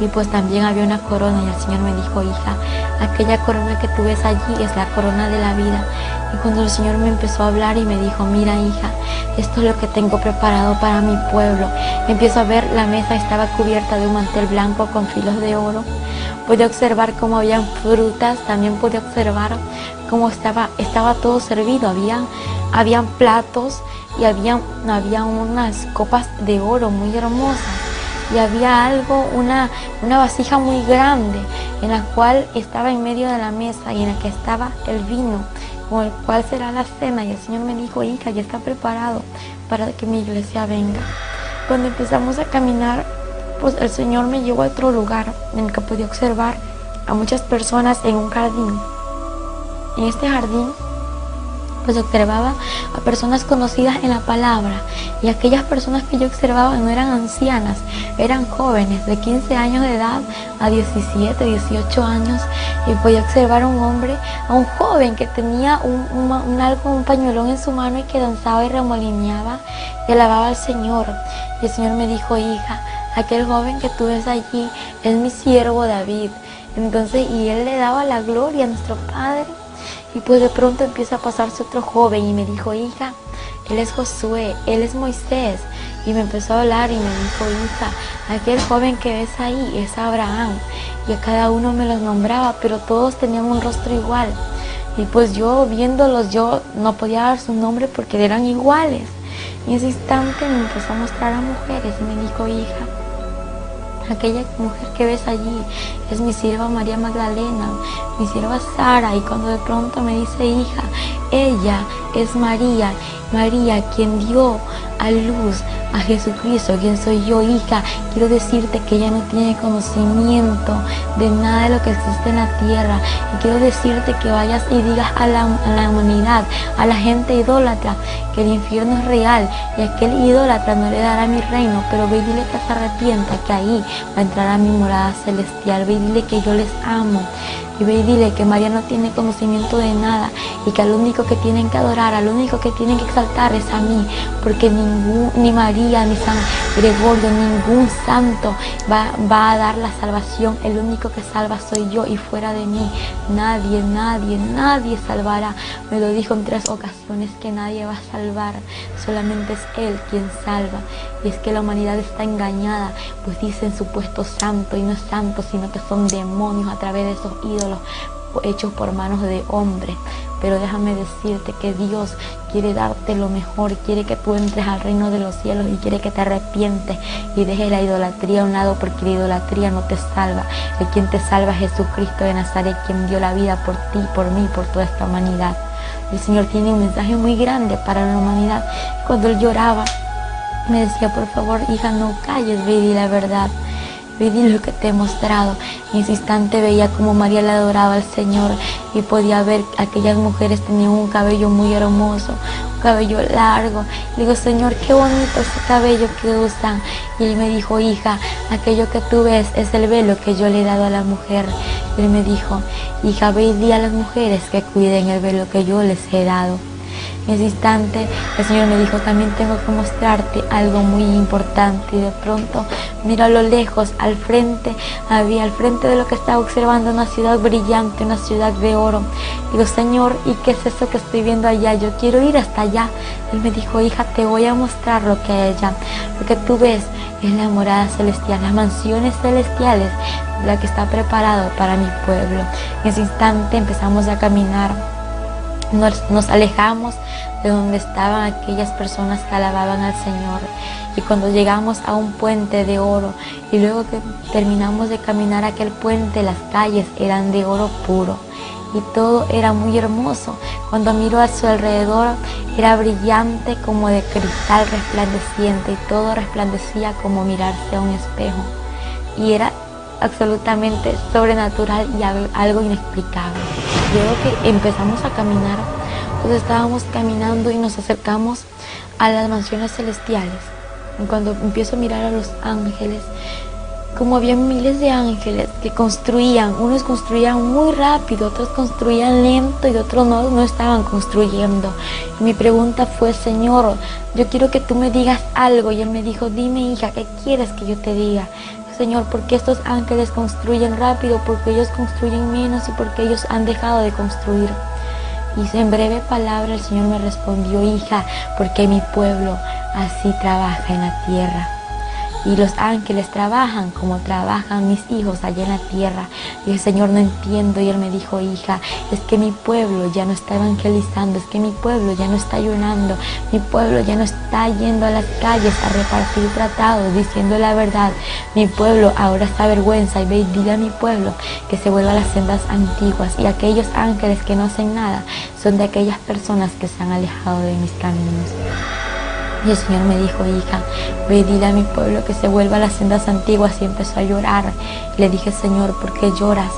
[SPEAKER 3] y pues también había una corona. Y el Señor me dijo, hija, aquella corona que tú ves allí es la corona de la vida. Y cuando el Señor me empezó a hablar y me dijo, mira, hija, esto es lo que tengo preparado para mi pueblo. Empiezo a ver, la mesa estaba cubierta de un mantel blanco con filos de oro. Pude observar cómo habían frutas, también pude observar cómo estaba todo servido. Habían platos y había unas copas de oro muy hermosas. Y había una vasija muy grande en la cual estaba en medio de la mesa y en la que estaba el vino, con el cual será la cena. Y el Señor me dijo, hija, ya está preparado para que mi iglesia venga. Cuando empezamos a caminar, pues el Señor me llevó a otro lugar en el que podía observar a muchas personas en un jardín. En este jardín pues observaba a personas conocidas en la palabra, y aquellas personas que yo observaba no eran ancianas, eran jóvenes de 15 años de edad a 17, 18 años, y podía observar a un joven que tenía un pañuelón en su mano y que danzaba y remolineaba y alababa al Señor. Y el Señor me dijo, hija, aquel joven que tú ves allí es mi siervo David. Entonces, y él le daba la gloria a nuestro Padre. Y pues de pronto empieza a pasarse otro joven y me dijo, hija, él es Josué, él es Moisés. Y me empezó a hablar y me dijo, hija, aquel joven que ves ahí es Abraham. Y a cada uno me los nombraba, pero todos tenían un rostro igual. Y pues yo viéndolos, yo no podía dar su nombre porque eran iguales. Y en ese instante me empezó a mostrar a mujeres y me dijo, hija, aquella mujer que ves allí es mi sierva María Magdalena, mi sierva Sara. Y cuando de pronto me dice, hija, ella es María, quien dio a luz a Jesucristo, quien soy yo, hija. Quiero decirte que ella no tiene conocimiento de nada de lo que existe en la tierra. Y quiero decirte que vayas y digas a la humanidad, a la gente idólatra, que el infierno es real y aquel idólatra no le dará mi reino. Pero ve y dile que se arrepienta, que ahí va a entrar a mi morada celestial. Ve y dile que yo les amo. Y ve y dile que María no tiene conocimiento de nada y que al único que tienen que adorar, al único que tienen que altares a mí, porque ni María, ni San Gregorio, ningún santo va a dar la salvación. El único que salva soy yo, y fuera de mí nadie salvará. Me lo dijo en 3 ocasiones que nadie va a salvar, solamente es Él quien salva. Y es que la humanidad está engañada, pues dicen supuesto santo, y no es santo, sino que son demonios a través de esos ídolos hechos por manos de hombres. Pero déjame decirte que Dios quiere darte lo mejor, quiere que tú entres al reino de los cielos, y quiere que te arrepientes y dejes la idolatría a un lado, porque la idolatría no te salva. El quien te salva es Jesucristo de Nazaret, quien dio la vida por ti, por mí, por toda esta humanidad. El Señor tiene un mensaje muy grande para la humanidad. Cuando Él lloraba, me decía: por favor, hija, no calles, ve y di la verdad. Ve y di lo que te he mostrado. En ese instante veía como María le adoraba al Señor, y podía ver que aquellas mujeres tenían un cabello muy hermoso, un cabello largo. Le digo: Señor, qué bonito ese cabello que usan. Y Él me dijo: hija, aquello que tú ves es el velo que yo le he dado a la mujer. Y Él me dijo: hija, ve y di a las mujeres que cuiden el velo que yo les he dado. En ese instante el Señor me dijo: también tengo que mostrarte algo muy importante. Y de pronto miro a lo lejos, al frente de lo que estaba observando, una ciudad brillante, una ciudad de oro. Digo: Señor, ¿y qué es eso que estoy viendo allá? Yo quiero ir hasta allá. Él me dijo: hija, te voy a mostrar lo que hay allá. Lo que tú ves es la morada celestial, las mansiones celestiales, la que está preparado para mi pueblo. En ese instante empezamos a caminar. Nos alejamos de donde estaban aquellas personas que alababan al Señor, y cuando llegamos a un puente de oro, y luego que terminamos de caminar aquel puente, las calles eran de oro puro y todo era muy hermoso. Cuando miro a su alrededor, era brillante como de cristal resplandeciente, y todo resplandecía como mirarse a un espejo, y era absolutamente sobrenatural y algo inexplicable. Luego que empezamos a caminar, pues estábamos caminando y nos acercamos a las mansiones celestiales. Y cuando empiezo a mirar a los ángeles, como había miles de ángeles que construían, unos construían muy rápido, otros construían lento, y otros no estaban construyendo. Y mi pregunta fue: Señor, yo quiero que tú me digas algo. Y Él me dijo: dime, hija, ¿qué quieres que yo te diga? Señor, ¿por qué estos ángeles construyen rápido? Porque ellos construyen menos, y porque ellos han dejado de construir. Y en breve palabra el Señor me respondió: hija, porque mi pueblo así trabaja en la tierra. Y los ángeles trabajan como trabajan mis hijos allá en la tierra. Y el Señor: no entiendo. Y Él me dijo: hija, es que mi pueblo ya no está evangelizando, es que mi pueblo ya no está ayunando, mi pueblo ya no está yendo a las calles a repartir tratados, diciendo la verdad. Mi pueblo ahora está avergüenza, y ve y dile a mi pueblo que se vuelva a las sendas antiguas. Y aquellos ángeles que no hacen nada son de aquellas personas que se han alejado de mis caminos. Y el Señor me dijo: hija, ve y dile a mi pueblo que se vuelva a las sendas antiguas. Y empezó a llorar. Y le dije: Señor, ¿por qué lloras?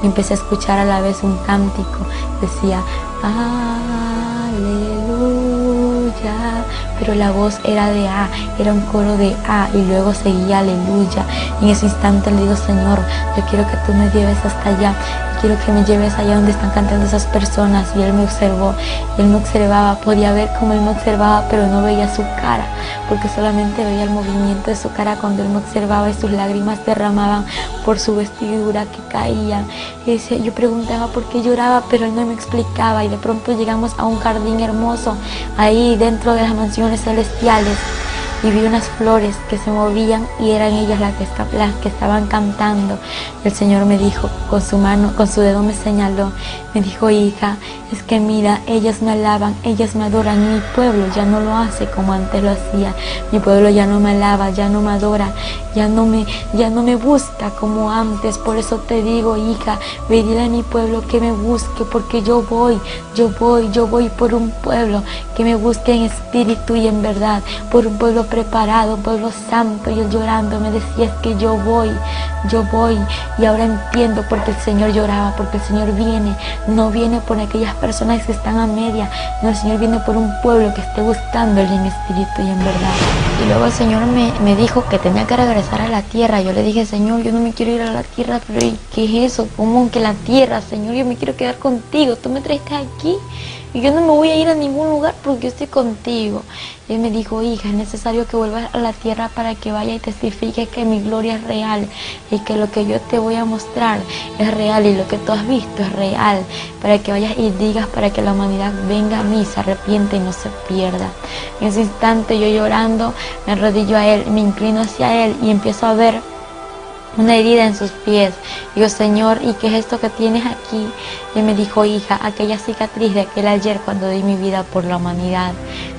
[SPEAKER 3] Y empecé a escuchar a la vez un cántico. Decía: aleluya. Pero la voz era de A, era un coro de A, y luego seguía aleluya. Y en ese instante le digo: Señor, yo quiero que tú me lleves hasta allá. Quiero que me lleves allá donde están cantando esas personas. Y Él me observó, y Él me observaba. Podía ver cómo Él me observaba, pero no veía su cara, porque solamente veía el movimiento de su cara cuando Él me observaba, y sus lágrimas derramaban por su vestidura que caían. Y yo preguntaba por qué lloraba, pero Él no me explicaba. Y de pronto llegamos a un jardín hermoso, ahí dentro de las mansiones celestiales. Y vi unas flores que se movían, y eran ellas las que estaban cantando. El Señor me dijo, con su mano, con su dedo me señaló, me dijo: hija, es que mira, ellas me alaban, ellas me adoran, y mi pueblo ya no lo hace como antes lo hacía. Mi pueblo ya no me alaba, ya no me adora, ya no me busca como antes. Por eso te digo, hija, ve y dile a mi pueblo que me busque, porque yo voy por un pueblo que me busque en espíritu y en verdad, por un pueblo preparado, un pueblo santo. Y Él llorando me decía: es que yo voy. Y ahora entiendo por qué el Señor lloraba, porque el Señor no viene por aquellas personas que están a media, no, el Señor viene por un pueblo que esté buscándole en espíritu y en verdad. Y luego el Señor me dijo que tenía que regresar a la tierra. Yo le dije: Señor, yo no me quiero ir a la tierra. Pero ¿qué es eso? ¿Cómo que la tierra? Señor, yo me quiero quedar contigo, tú me trajiste aquí. y yo no me voy a ir a ningún lugar porque yo estoy contigo. Y él me dijo, hija, es necesario que vuelvas a la tierra para que vaya y testifique que mi gloria es real y que lo que yo te voy a mostrar es real y lo que tú has visto es real, para que vayas y digas, para que la humanidad venga a mí, se arrepiente y no se pierda. En ese instante yo llorando me arrodillo a él, me inclino hacia él y empiezo a ver una herida en sus pies. Digo, Señor, ¿y qué es esto que tienes aquí? Y me dijo, hija, aquella cicatriz de aquel ayer cuando di mi vida por la humanidad.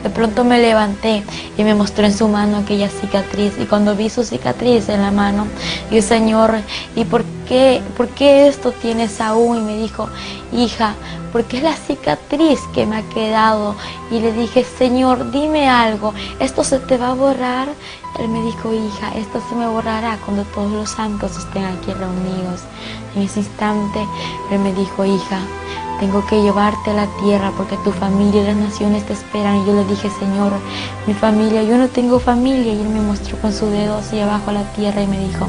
[SPEAKER 3] De pronto me levanté y me mostró en su mano aquella cicatriz. Y cuando vi su cicatriz en la mano, digo, Señor, ¿y por qué esto tienes aún? Y me dijo, hija, porque es la cicatriz que me ha quedado. Y le dije, Señor, dime algo, ¿esto se te va a borrar? Él me dijo, hija, esto se me borrará cuando todos los santos estén aquí reunidos. En ese instante, él me dijo, hija, tengo que llevarte a la tierra porque tu familia y las naciones te esperan. Y yo le dije, Señor, mi familia, yo no tengo familia. Y él me mostró con su dedo hacia abajo a la tierra y me dijo,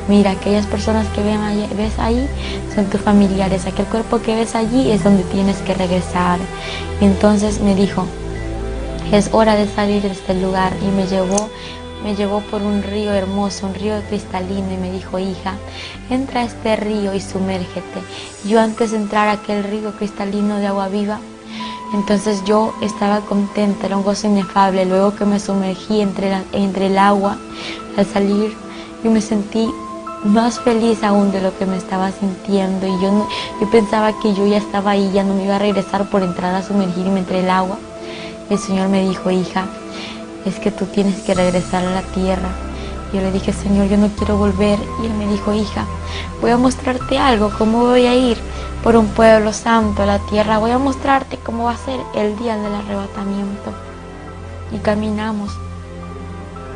[SPEAKER 3] mira, aquellas personas que ves ahí son tus familiares. Aquel cuerpo que ves allí es donde tienes que regresar. Y entonces me dijo, es hora de salir de este lugar. Y me llevó por un río hermoso, un río cristalino, y me dijo, hija, entra a este río y sumérgete. Yo antes de entrar a aquel río cristalino de agua viva, entonces yo estaba contenta, era un gozo inefable. Luego que me sumergí entre el agua, al salir, yo me sentí más feliz aún de lo que me estaba sintiendo. Y yo pensaba que yo ya estaba ahí, ya no me iba a regresar por entrar a sumergirme entre el agua. El Señor me dijo, hija, es que tú tienes que regresar a la tierra. Yo le dije, Señor, yo no quiero volver. Y él me dijo, hija, voy a mostrarte algo, cómo voy a ir por un pueblo santo a la tierra. Voy a mostrarte cómo va a ser el día del arrebatamiento. Y caminamos.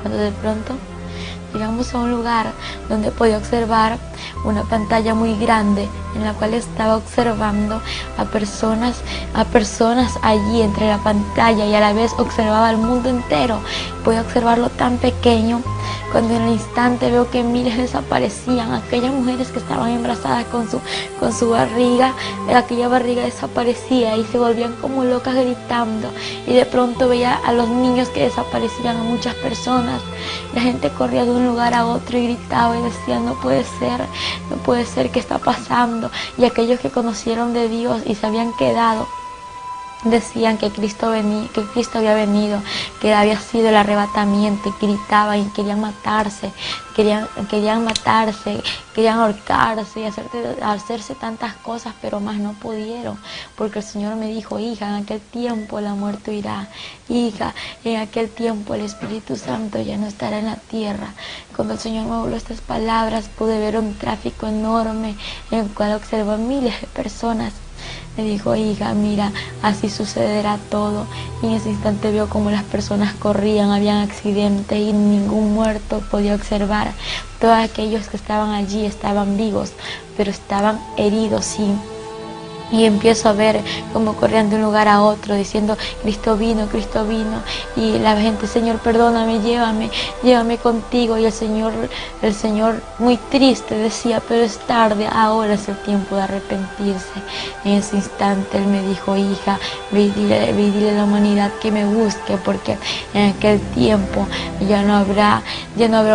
[SPEAKER 3] Cuando de pronto llegamos a un lugar donde podía observar una pantalla muy grande en la cual estaba observando a personas allí entre la pantalla, y a la vez observaba el mundo entero. Podía observarlo tan pequeño, cuando en el instante veo que miles desaparecían. Aquellas mujeres que estaban embarazadas con su barriga, aquella barriga desaparecía y se volvían como locas gritando. Y de pronto veía a los niños que desaparecían, a muchas personas. La gente corría de un lugar a otro y gritaba y decía, no puede ser, ¿qué está pasando? Y aquellos que conocieron de Dios y se habían quedado, decían que Cristo había venido, que había sido el arrebatamiento, y gritaban y querían matarse, querían ahorcarse y hacerse tantas cosas, pero más no pudieron, porque el Señor me dijo, hija, en aquel tiempo la muerte irá, hija, en aquel tiempo el Espíritu Santo ya no estará en la tierra. Cuando el Señor me habló estas palabras, pude ver un tráfico enorme en el cual observó miles de personas. Me dijo, hija, mira, así sucederá todo. Y en ese instante vio como las personas corrían, habían accidentes y ningún muerto podía observar. Todos aquellos que estaban allí estaban vivos, pero estaban heridos, sí. Y empiezo a ver cómo corrían de un lugar a otro diciendo, Cristo vino, y la gente, Señor, perdóname, llévame contigo. Y el Señor muy triste decía, pero es tarde, ahora es el tiempo de arrepentirse. En ese instante Él me dijo, hija, ve y dile a la humanidad que me busque, porque en aquel tiempo ya no habrá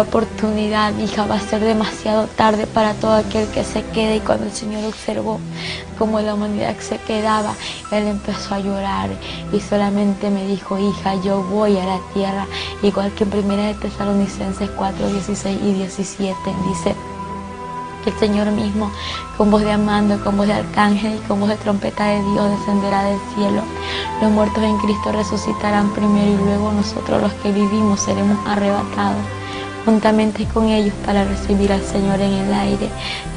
[SPEAKER 3] oportunidad, hija, va a ser demasiado tarde para todo aquel que se quede. Y cuando el Señor observó como la humanidad se quedaba, Él empezó a llorar y solamente me dijo, hija, yo voy a la tierra, igual que en 1 de Tesalonicenses 4, 16 y 17 dice que el Señor mismo, con voz de amando, con voz de arcángel y con voz de trompeta de Dios, descenderá del cielo. Los muertos en Cristo resucitarán primero y luego nosotros los que vivimos seremos arrebatados juntamente con ellos para recibir al Señor en el aire,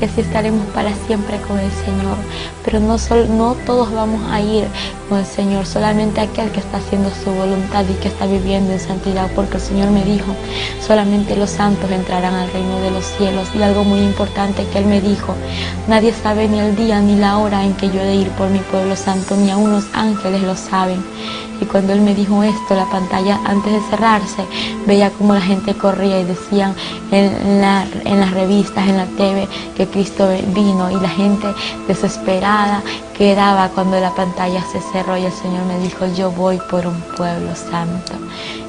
[SPEAKER 3] y así estaremos para siempre con el Señor. Pero no todos vamos a ir con el Señor, solamente aquel que está haciendo su voluntad y que está viviendo en santidad, porque el Señor me dijo, solamente los santos entrarán al reino de los cielos. Y algo muy importante que Él me dijo, nadie sabe ni el día ni la hora en que yo he de ir por mi pueblo santo, ni aun los ángeles lo saben. Y cuando él me dijo esto, la pantalla antes de cerrarse, veía como la gente corría y decían en las revistas, en la TV, que Cristo vino, y la gente desesperada quedaba cuando la pantalla se cerró y el Señor me dijo, yo voy por un pueblo santo.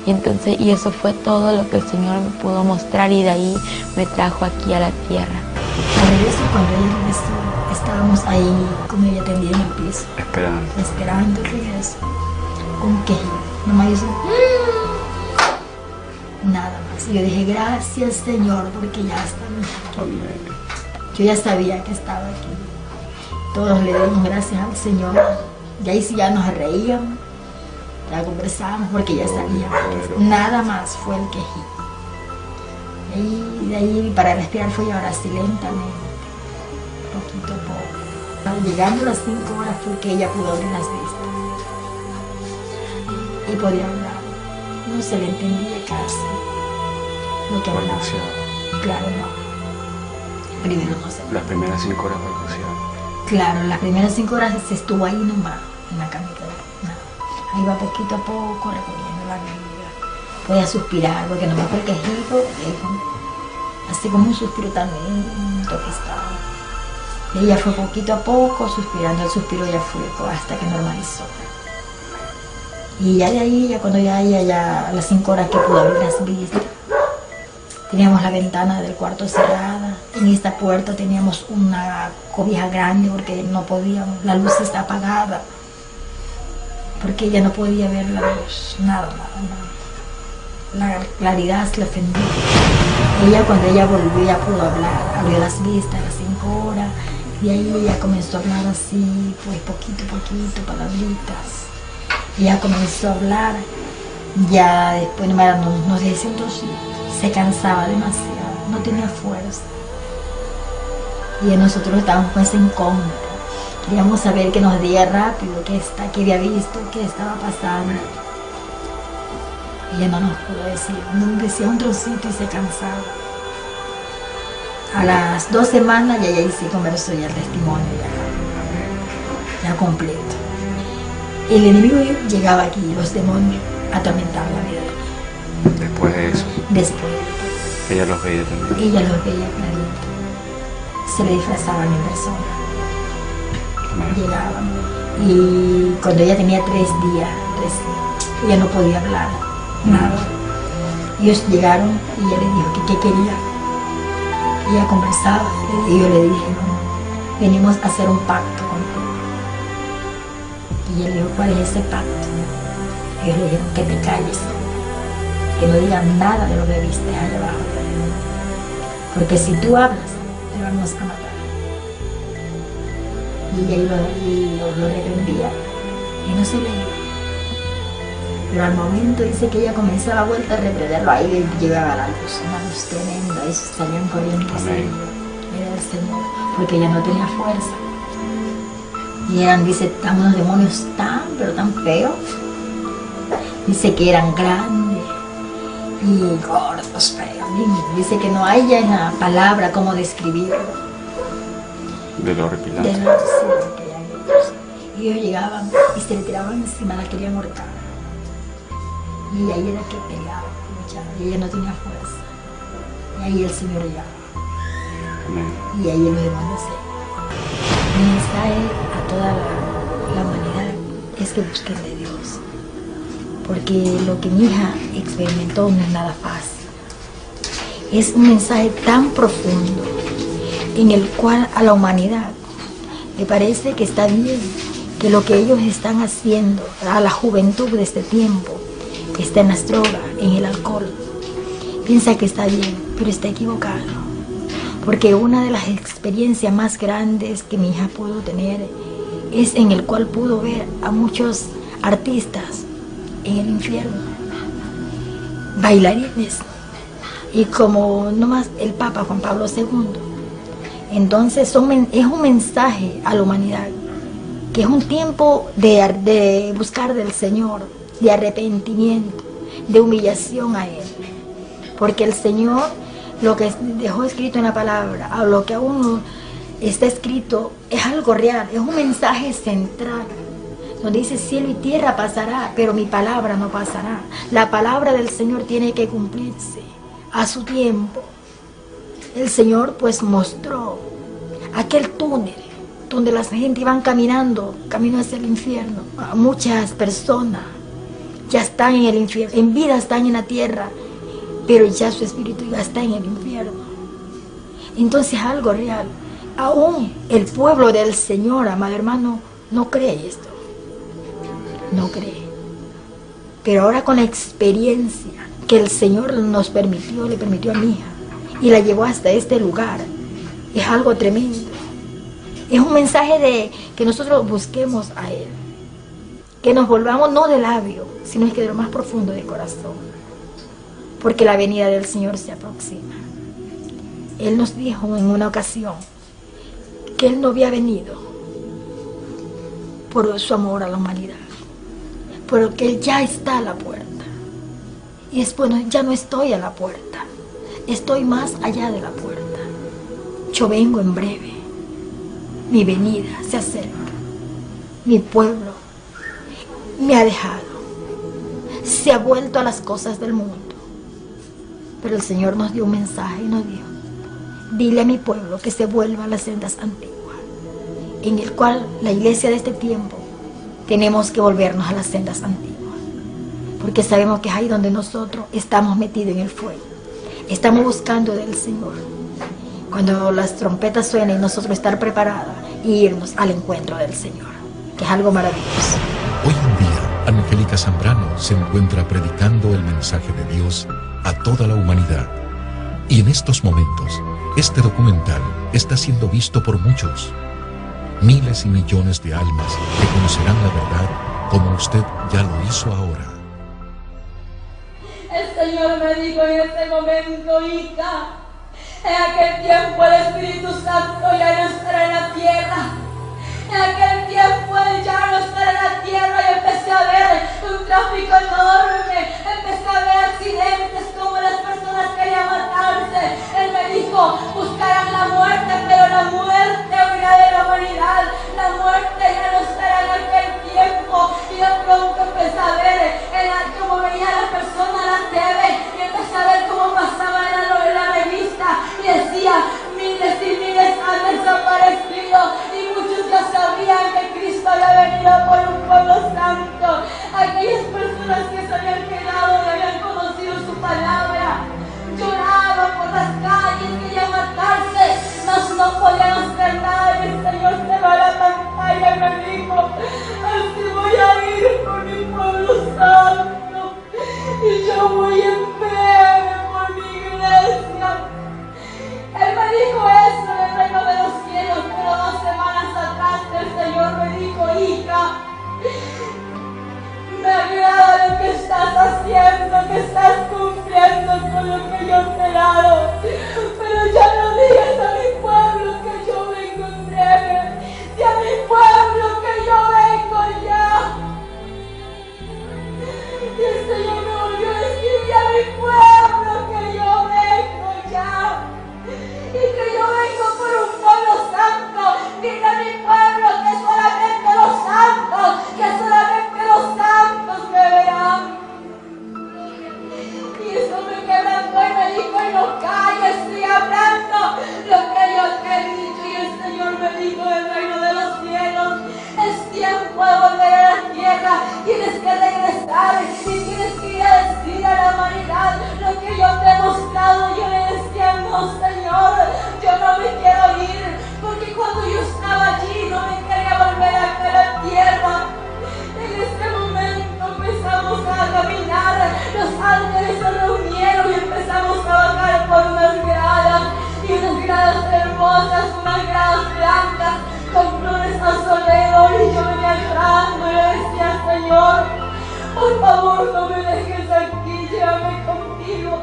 [SPEAKER 3] Y eso fue todo lo que el Señor me pudo mostrar, y de ahí me trajo aquí a la tierra.
[SPEAKER 2] Al regreso, cuando él regresó, estábamos ahí con ella tendida en el piso, esperando el regreso, un quejido. Nomás yo decía, nada más. Y yo dije, gracias Señor, porque ya está aquí. Yo ya sabía que estaba aquí. Todos le dimos gracias al Señor. Y ahí sí ya nos reíamos, ya conversábamos, porque ya sabíamos. Nada más fue el quejido. Y de ahí para respirar fue ahora así lentamente, poquito a poco. Llegando a las 5 horas fue que ella pudo abrir las vistas y podía hablar. No se le entendía casi lo que hablaba. Claro, no. Primero no se.
[SPEAKER 4] Las primeras 5 horas balbuceaba.
[SPEAKER 2] Claro, las primeras 5 horas se estuvo ahí nomás, en la camita. Ahí va poquito a poco recogiendo la vida. Podía suspirar, porque nomás fue el quejido, así como un suspiro también, que estaba. Y ella fue poquito a poco suspirando, el suspiro ya fue hasta que normalizó. Y ya de ahí, ya cuando ya a las 5 horas que pudo abrir las vistas, teníamos la ventana del cuarto cerrada, en esta puerta teníamos una cobija grande porque no podíamos, la luz está apagada, porque ella no podía ver la luz, nada. La claridad se le ofendió. Ella, cuando ella volvió, ya pudo hablar, abrió las vistas a las 5 horas, y ahí ella comenzó a hablar así, pues poquito a poquito, palabritas. Ella comenzó a hablar, ya después no sé si entonces se cansaba demasiado, no tenía fuerza. Y nosotros estábamos pues en incógnita, queríamos saber que nos diga rápido qué había visto, qué estaba pasando. Ella no nos pudo decir, nos decía un trocito y se cansaba. A las 2 semanas ya sí conversó ya el testimonio, ya completo. El enemigo llegaba aquí, los demonios, a atormentar la vida.
[SPEAKER 4] Después de eso.
[SPEAKER 2] Después.
[SPEAKER 4] Ella los veía también.
[SPEAKER 2] Ella los veía clarito. Se le disfrazaban en persona. Llegaban. Y cuando ella tenía 3 días, ella no podía hablar. Nada. Ellos llegaron y ella le dijo que qué quería. Ella conversaba y yo le dije, no, venimos a hacer un pacto contigo. Y ella le dijo, ¿cuál es ese pacto? Ellos le dijeron que te calles, que no digas nada de lo que viste allá abajo, porque si tú hablas, te vamos a matar. Y ella lo reprendía y no se le iba. Pero al momento dice que ella comenzaba a vuelta a reprenderlo, ahí le llegaba la luz, una luz tremenda, y salían corriendo así. Era el Señor, porque ella no tenía fuerza. Y eran, dice, unos demonios pero tan feos. Dice que eran grandes y gordos, feos. Dice que no hay ya en la palabra cómo describirlo.
[SPEAKER 4] De lo horripilante.
[SPEAKER 2] De lo que eran ellos. Y ellos llegaban y se le tiraban encima, la querían ahorcar. Y ahí era que peleaba, luchaba, y ella no tenía fuerza. Y ahí el Señor llegaba. Amén. Y ahí los demonios se. Mi mensaje a toda la humanidad es que busquen de Dios. Porque lo que mi hija experimentó no es nada fácil. Es un mensaje tan profundo en el cual a la humanidad le parece que está bien, que lo que ellos están haciendo a la juventud de este tiempo está en las drogas, en el alcohol. Piensa que está bien, pero está equivocado. Porque una de las experiencias más grandes que mi hija pudo tener es en el cual pudo ver a muchos artistas en el infierno, bailarines, y como nomás el Papa Juan Pablo II. Entonces es un mensaje a la humanidad, que es un tiempo de buscar del Señor, de arrepentimiento, de humillación a Él. Porque el Señor, lo que dejó escrito en la palabra, a lo que aún está escrito, es algo real, es un mensaje central donde dice cielo y tierra pasará, pero mi palabra no pasará. La palabra del Señor tiene que cumplirse a su tiempo. El Señor pues mostró aquel túnel donde la gente iban caminando, camino hacia el infierno. Muchas personas ya están en el infierno, en vida están en la tierra, pero ya su espíritu ya está en el infierno. Entonces algo real. Aún el pueblo del Señor, amado hermano, no cree esto. No cree. Pero ahora con la experiencia que el Señor nos permitió, le permitió a mi hija, y la llevó hasta este lugar, es algo tremendo. Es un mensaje de que nosotros busquemos a Él. Que nos volvamos no de labio, sino que de lo más profundo del corazón. Porque la venida del Señor se aproxima. Él nos dijo en una ocasión que Él no había venido por su amor a la humanidad, pero que Él ya está a la puerta. Y es bueno, ya no estoy a la puerta, estoy más allá de la puerta. Yo vengo en breve, mi venida se acerca, mi pueblo me ha dejado, se ha vuelto a las cosas del mundo. Pero el Señor nos dio un mensaje y nos dijo: dile a mi pueblo que se vuelva a las sendas antiguas, en el cual la iglesia de este tiempo tenemos que volvernos a las sendas antiguas, porque sabemos que es ahí donde nosotros estamos metidos en el fuego, estamos buscando del Señor. Cuando las trompetas suenen, nosotros estar preparados y irnos al encuentro del Señor, que es algo maravilloso.
[SPEAKER 1] Hoy en día, Angélica Zambrano se encuentra predicando el mensaje de Dios a toda la humanidad. Y en estos momentos, este documental está siendo visto por muchos. Miles y millones de almas que conocerán la verdad como usted ya lo hizo ahora.
[SPEAKER 5] El Señor me dijo en este momento: hija, en aquel tiempo el Espíritu Santo ya no estará en la tierra. En aquel tiempo Él ya no estará en la tierra, y empecé a ver un tráfico enorme, empecé a ver accidentes, como las personas querían matarse. Él me dijo: buscarán la muerte, pero la muerte huirá de la humanidad. La muerte ya no estará en aquel tiempo. Y de pronto empecé a ver cómo veía a la persona en la TV, y empecé a ver cómo pasaba en la revista, y decía: miles y miles han desaparecido, y muchos ya sabían que Cristo había venido por un pueblo santo. Aquellas personas que se habían quedado y habían conocido su palabra lloraban por las calles, querían matarse, mas no podían hacer nada. Y el Señor se va a la pantalla y me dijo: así voy a ir por mi pueblo santo, y yo voy en breve por mi iglesia. Él me dijo eso en el reino de los cielos, pero 2 semanas atrás el Señor me dijo: hija, me agrada lo que estás haciendo, que estás cumpliendo con lo que yo te he dado, pero ya no digas a mi pueblo que yo vengo en breve, y a mi pueblo que yo vengo ya. Y el Señor me volvió a decir: y a mi pueblo que yo vengo ya, y que yo vengo por un pueblo santo. Dile a mi pueblo que solamente los santos, me verán. Y eso me quebrantó y me dijo: y no calles, estoy hablando lo que yo te he dicho. Y el Señor me dijo del reino de los cielos: es tiempo de volver a la tierra, tienes que regresar y tienes que ir a decir a la humanidad lo que yo te he mostrado. Yo le decía: no, Señor, yo no me quiero ir, porque cuando yo estaba allí no me quería volver a la tierra. En este momento empezamos a caminar, los ángeles se reunieron y empezamos a bajar por unas gradas, y unas gradas hermosas, unas gradas blancas con flores alrededor, y yo venía llorando y le decía: Señor, por favor no me dejes aquí, llévame contigo.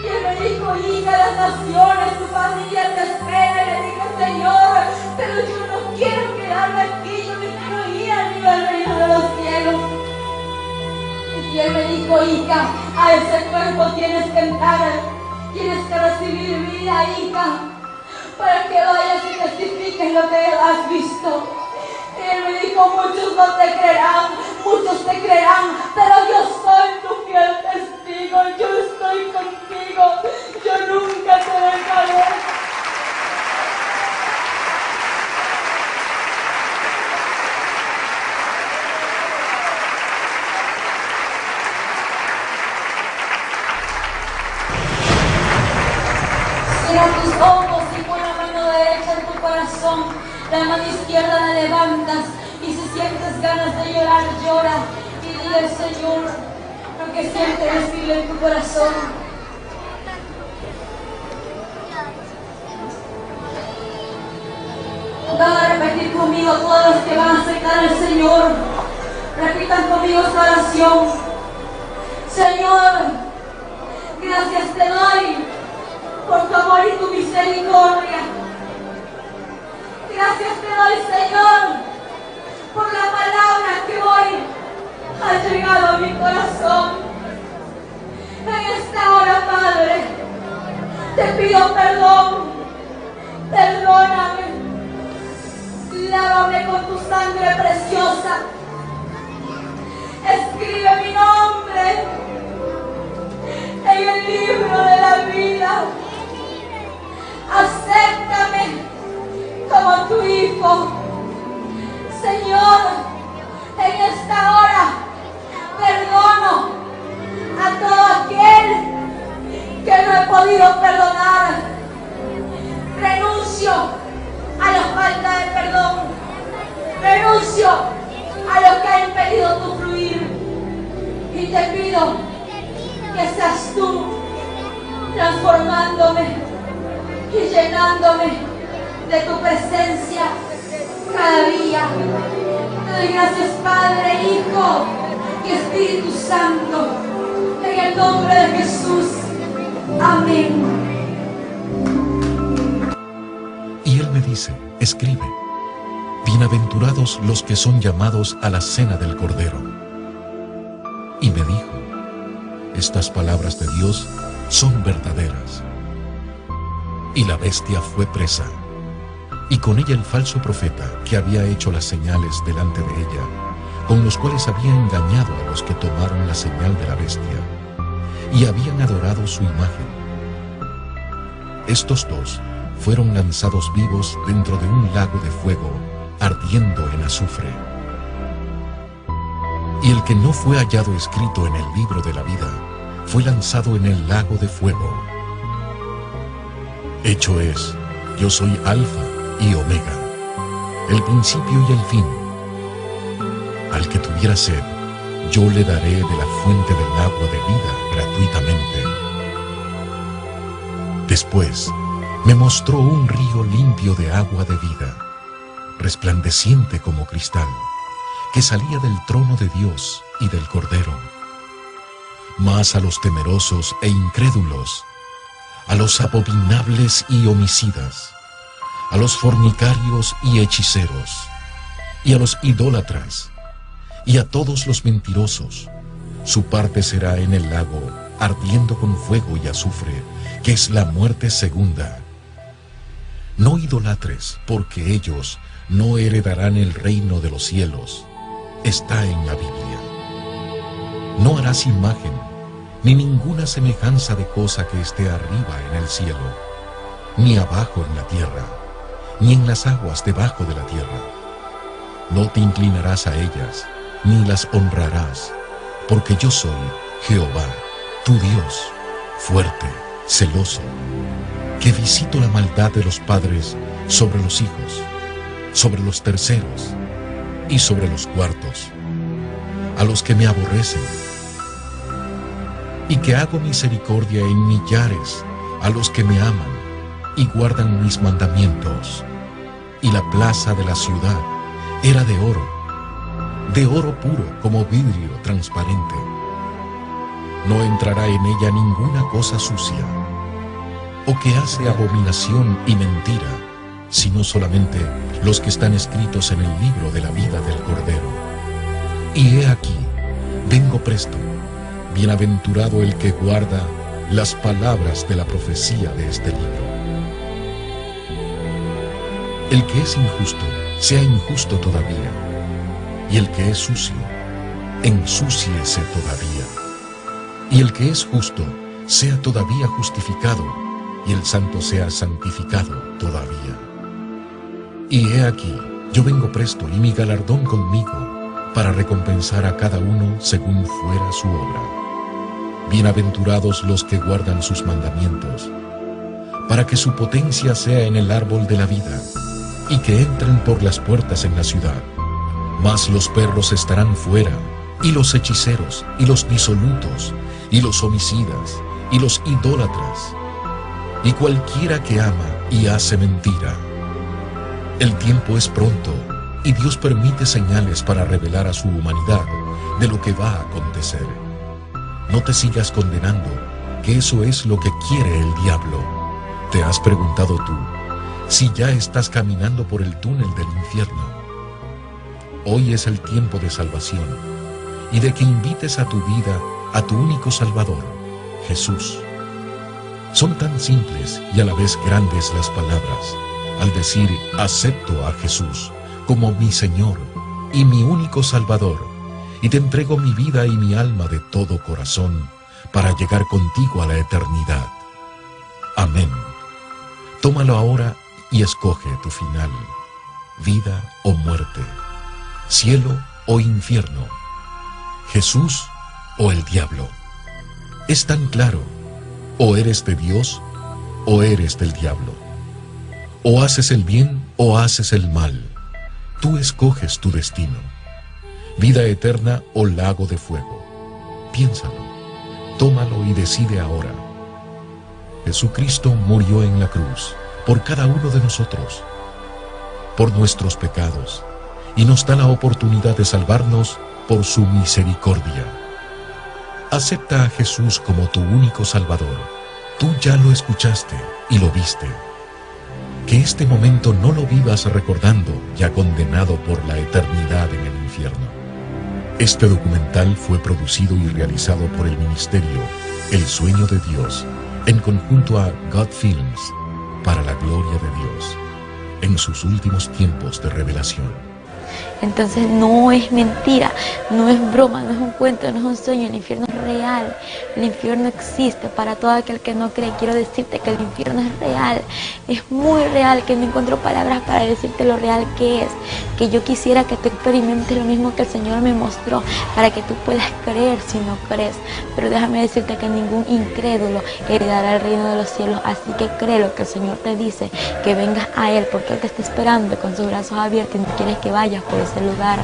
[SPEAKER 5] Y él me dijo: hija, las naciones, tu familia te espera. Y le dije: Señor, pero yo no quiero quedarme aquí, yo me quiero ir al reino de los cielos. Y él me dijo: hija, a ese cuerpo tienes que entrar, tienes que recibir vida, hija, para que vayas y testifiques lo que has visto. Y él me dijo: muchos no te creerán, muchos te creerán, pero yo soy tu fiel testigo, yo estoy contigo, yo nunca te dejaré. Cierra tus ojos y pon la mano derecha en tu corazón, la mano izquierda la levantas y si sientes ganas de llorar, llora y dile al Señor lo que sientes decirle en tu corazón. Van a repetir conmigo todos los que van a aceptar al Señor. Repitan conmigo esta oración. Señor, gracias te doy por tu amor y tu misericordia. Gracias te doy, Señor, por la palabra que hoy ha llegado a mi corazón. En esta hora, Padre, te pido perdón. Perdóname. Lávame con tu sangre preciosa. Escribe mi nombre en el libro de la vida. Acéptame como tu hijo. Señor, en esta hora perdono a todo aquel que no he podido perdonar. Renuncio a la falta de perdón. Renuncio a lo que ha impedido tu fluir. Y te pido que seas tú transformándome y llenándome de tu presencia cada día. Te doy gracias, Padre, Hijo y Espíritu Santo, en el nombre de Jesús. Amén.
[SPEAKER 1] Y él me dice, escribe, bienaventurados los que son llamados a la cena del Cordero. Y me dijo, estas palabras de Dios son verdaderas. Y la bestia fue presa, y con ella el falso profeta que había hecho las señales delante de ella, con los cuales había engañado a los que tomaron la señal de la bestia, y habían adorado su imagen. Estos dos fueron lanzados vivos dentro de un lago de fuego, ardiendo en azufre. Y el que no fue hallado escrito en el libro de la vida, fue lanzado en el lago de fuego. Hecho es, yo soy Alfa y Omega, el principio y el fin. Al que tuviera sed, yo le daré de la fuente del agua de vida gratuitamente. Después, me mostró un río limpio de agua de vida, resplandeciente como cristal, que salía del trono de Dios y del Cordero. Mas a los temerosos e incrédulos, a los abominables y homicidas, a los fornicarios y hechiceros, y a los idólatras, y a todos los mentirosos, su parte será en el lago, ardiendo con fuego y azufre, que es la muerte segunda. No idolatres, porque ellos no heredarán el reino de los cielos. Está en la Biblia. No harás imagen, ni ninguna semejanza de cosa que esté arriba en el cielo, ni abajo en la tierra, ni en las aguas debajo de la tierra. No te inclinarás a ellas, ni las honrarás, porque yo soy Jehová, tu Dios, fuerte, celoso, que visito la maldad de los padres sobre los hijos, sobre los terceros y sobre los cuartos, a los que me aborrecen, y que hago misericordia en millares a los que me aman y guardan mis mandamientos. Y la plaza de la ciudad era de oro puro como vidrio transparente. No entrará en ella ninguna cosa sucia, o que hace abominación y mentira, sino solamente los que están escritos en el libro de la vida del Cordero. Y he aquí, vengo presto. Bienaventurado el que guarda las palabras de la profecía de este libro. El que es injusto, sea injusto todavía, Y el que es sucio, ensúciese todavía. Y el que es justo, sea todavía justificado, y el santo sea santificado todavía. Y he aquí, yo vengo presto, y mi galardón conmigo, para recompensar a cada uno según fuera su obra. Bienaventurados los que guardan sus mandamientos, para que su potencia sea en el árbol de la vida, y que entren por las puertas en la ciudad. Mas los perros estarán fuera, y los hechiceros, y los disolutos, y los homicidas, y los idólatras, y cualquiera que ama y hace mentira. El tiempo es pronto, y Dios permite señales para revelar a su humanidad de lo que va a acontecer. No te sigas condenando, que eso es lo que quiere el diablo. ¿Te has preguntado tú si ya estás caminando por el túnel del infierno? Hoy es el tiempo de salvación y de que invites a tu vida a tu único Salvador, Jesús. Son tan simples y a la vez grandes las palabras al decir acepto a Jesús como mi Señor y mi único Salvador, y te entrego mi vida y mi alma de todo corazón para llegar contigo a la eternidad. Amén. Tómalo ahora y escoge tu final, vida o muerte, cielo o infierno, Jesús o el diablo. Es tan claro, o eres de Dios o eres del diablo. O haces el bien o haces el mal. Tú escoges tu destino, vida eterna o lago de fuego. Piénsalo, tómalo y decide ahora. Jesucristo murió en la cruz por cada uno de nosotros, por nuestros pecados, y nos da la oportunidad de salvarnos por su misericordia. Acepta a Jesús como tu único Salvador. Tú ya lo escuchaste y lo viste. Que este momento no lo vivas recordando ya condenado por la eternidad en el infierno. Este documental fue producido y realizado por el ministerio El Sueño de Dios, en conjunto a God Films, para la gloria de Dios, en sus últimos tiempos de revelación.
[SPEAKER 3] Entonces no es mentira, no es broma, no es un cuento, no es un sueño. El infierno es real, el infierno existe. Para todo aquel que no cree, quiero decirte que el infierno es real, es muy real, que no encuentro palabras para decirte lo real que es. Que yo quisiera que tú experimentes lo mismo que el Señor me mostró, para que tú puedas creer si no crees. Pero déjame decirte que ningún incrédulo heredará el reino de los cielos, así que cree lo que el Señor te dice, que vengas a Él, porque Él te está esperando con sus brazos abiertos y no quieres que vayas por ese lugar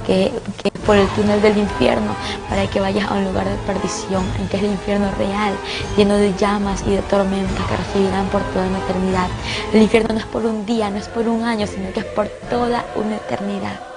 [SPEAKER 3] que es por el túnel del infierno, para que vayas a un lugar de perdición, en que es el infierno real, lleno de llamas y de tormentas que recibirán por toda una eternidad. El infierno no es por un día, no es por un año, sino que es por toda una eternidad.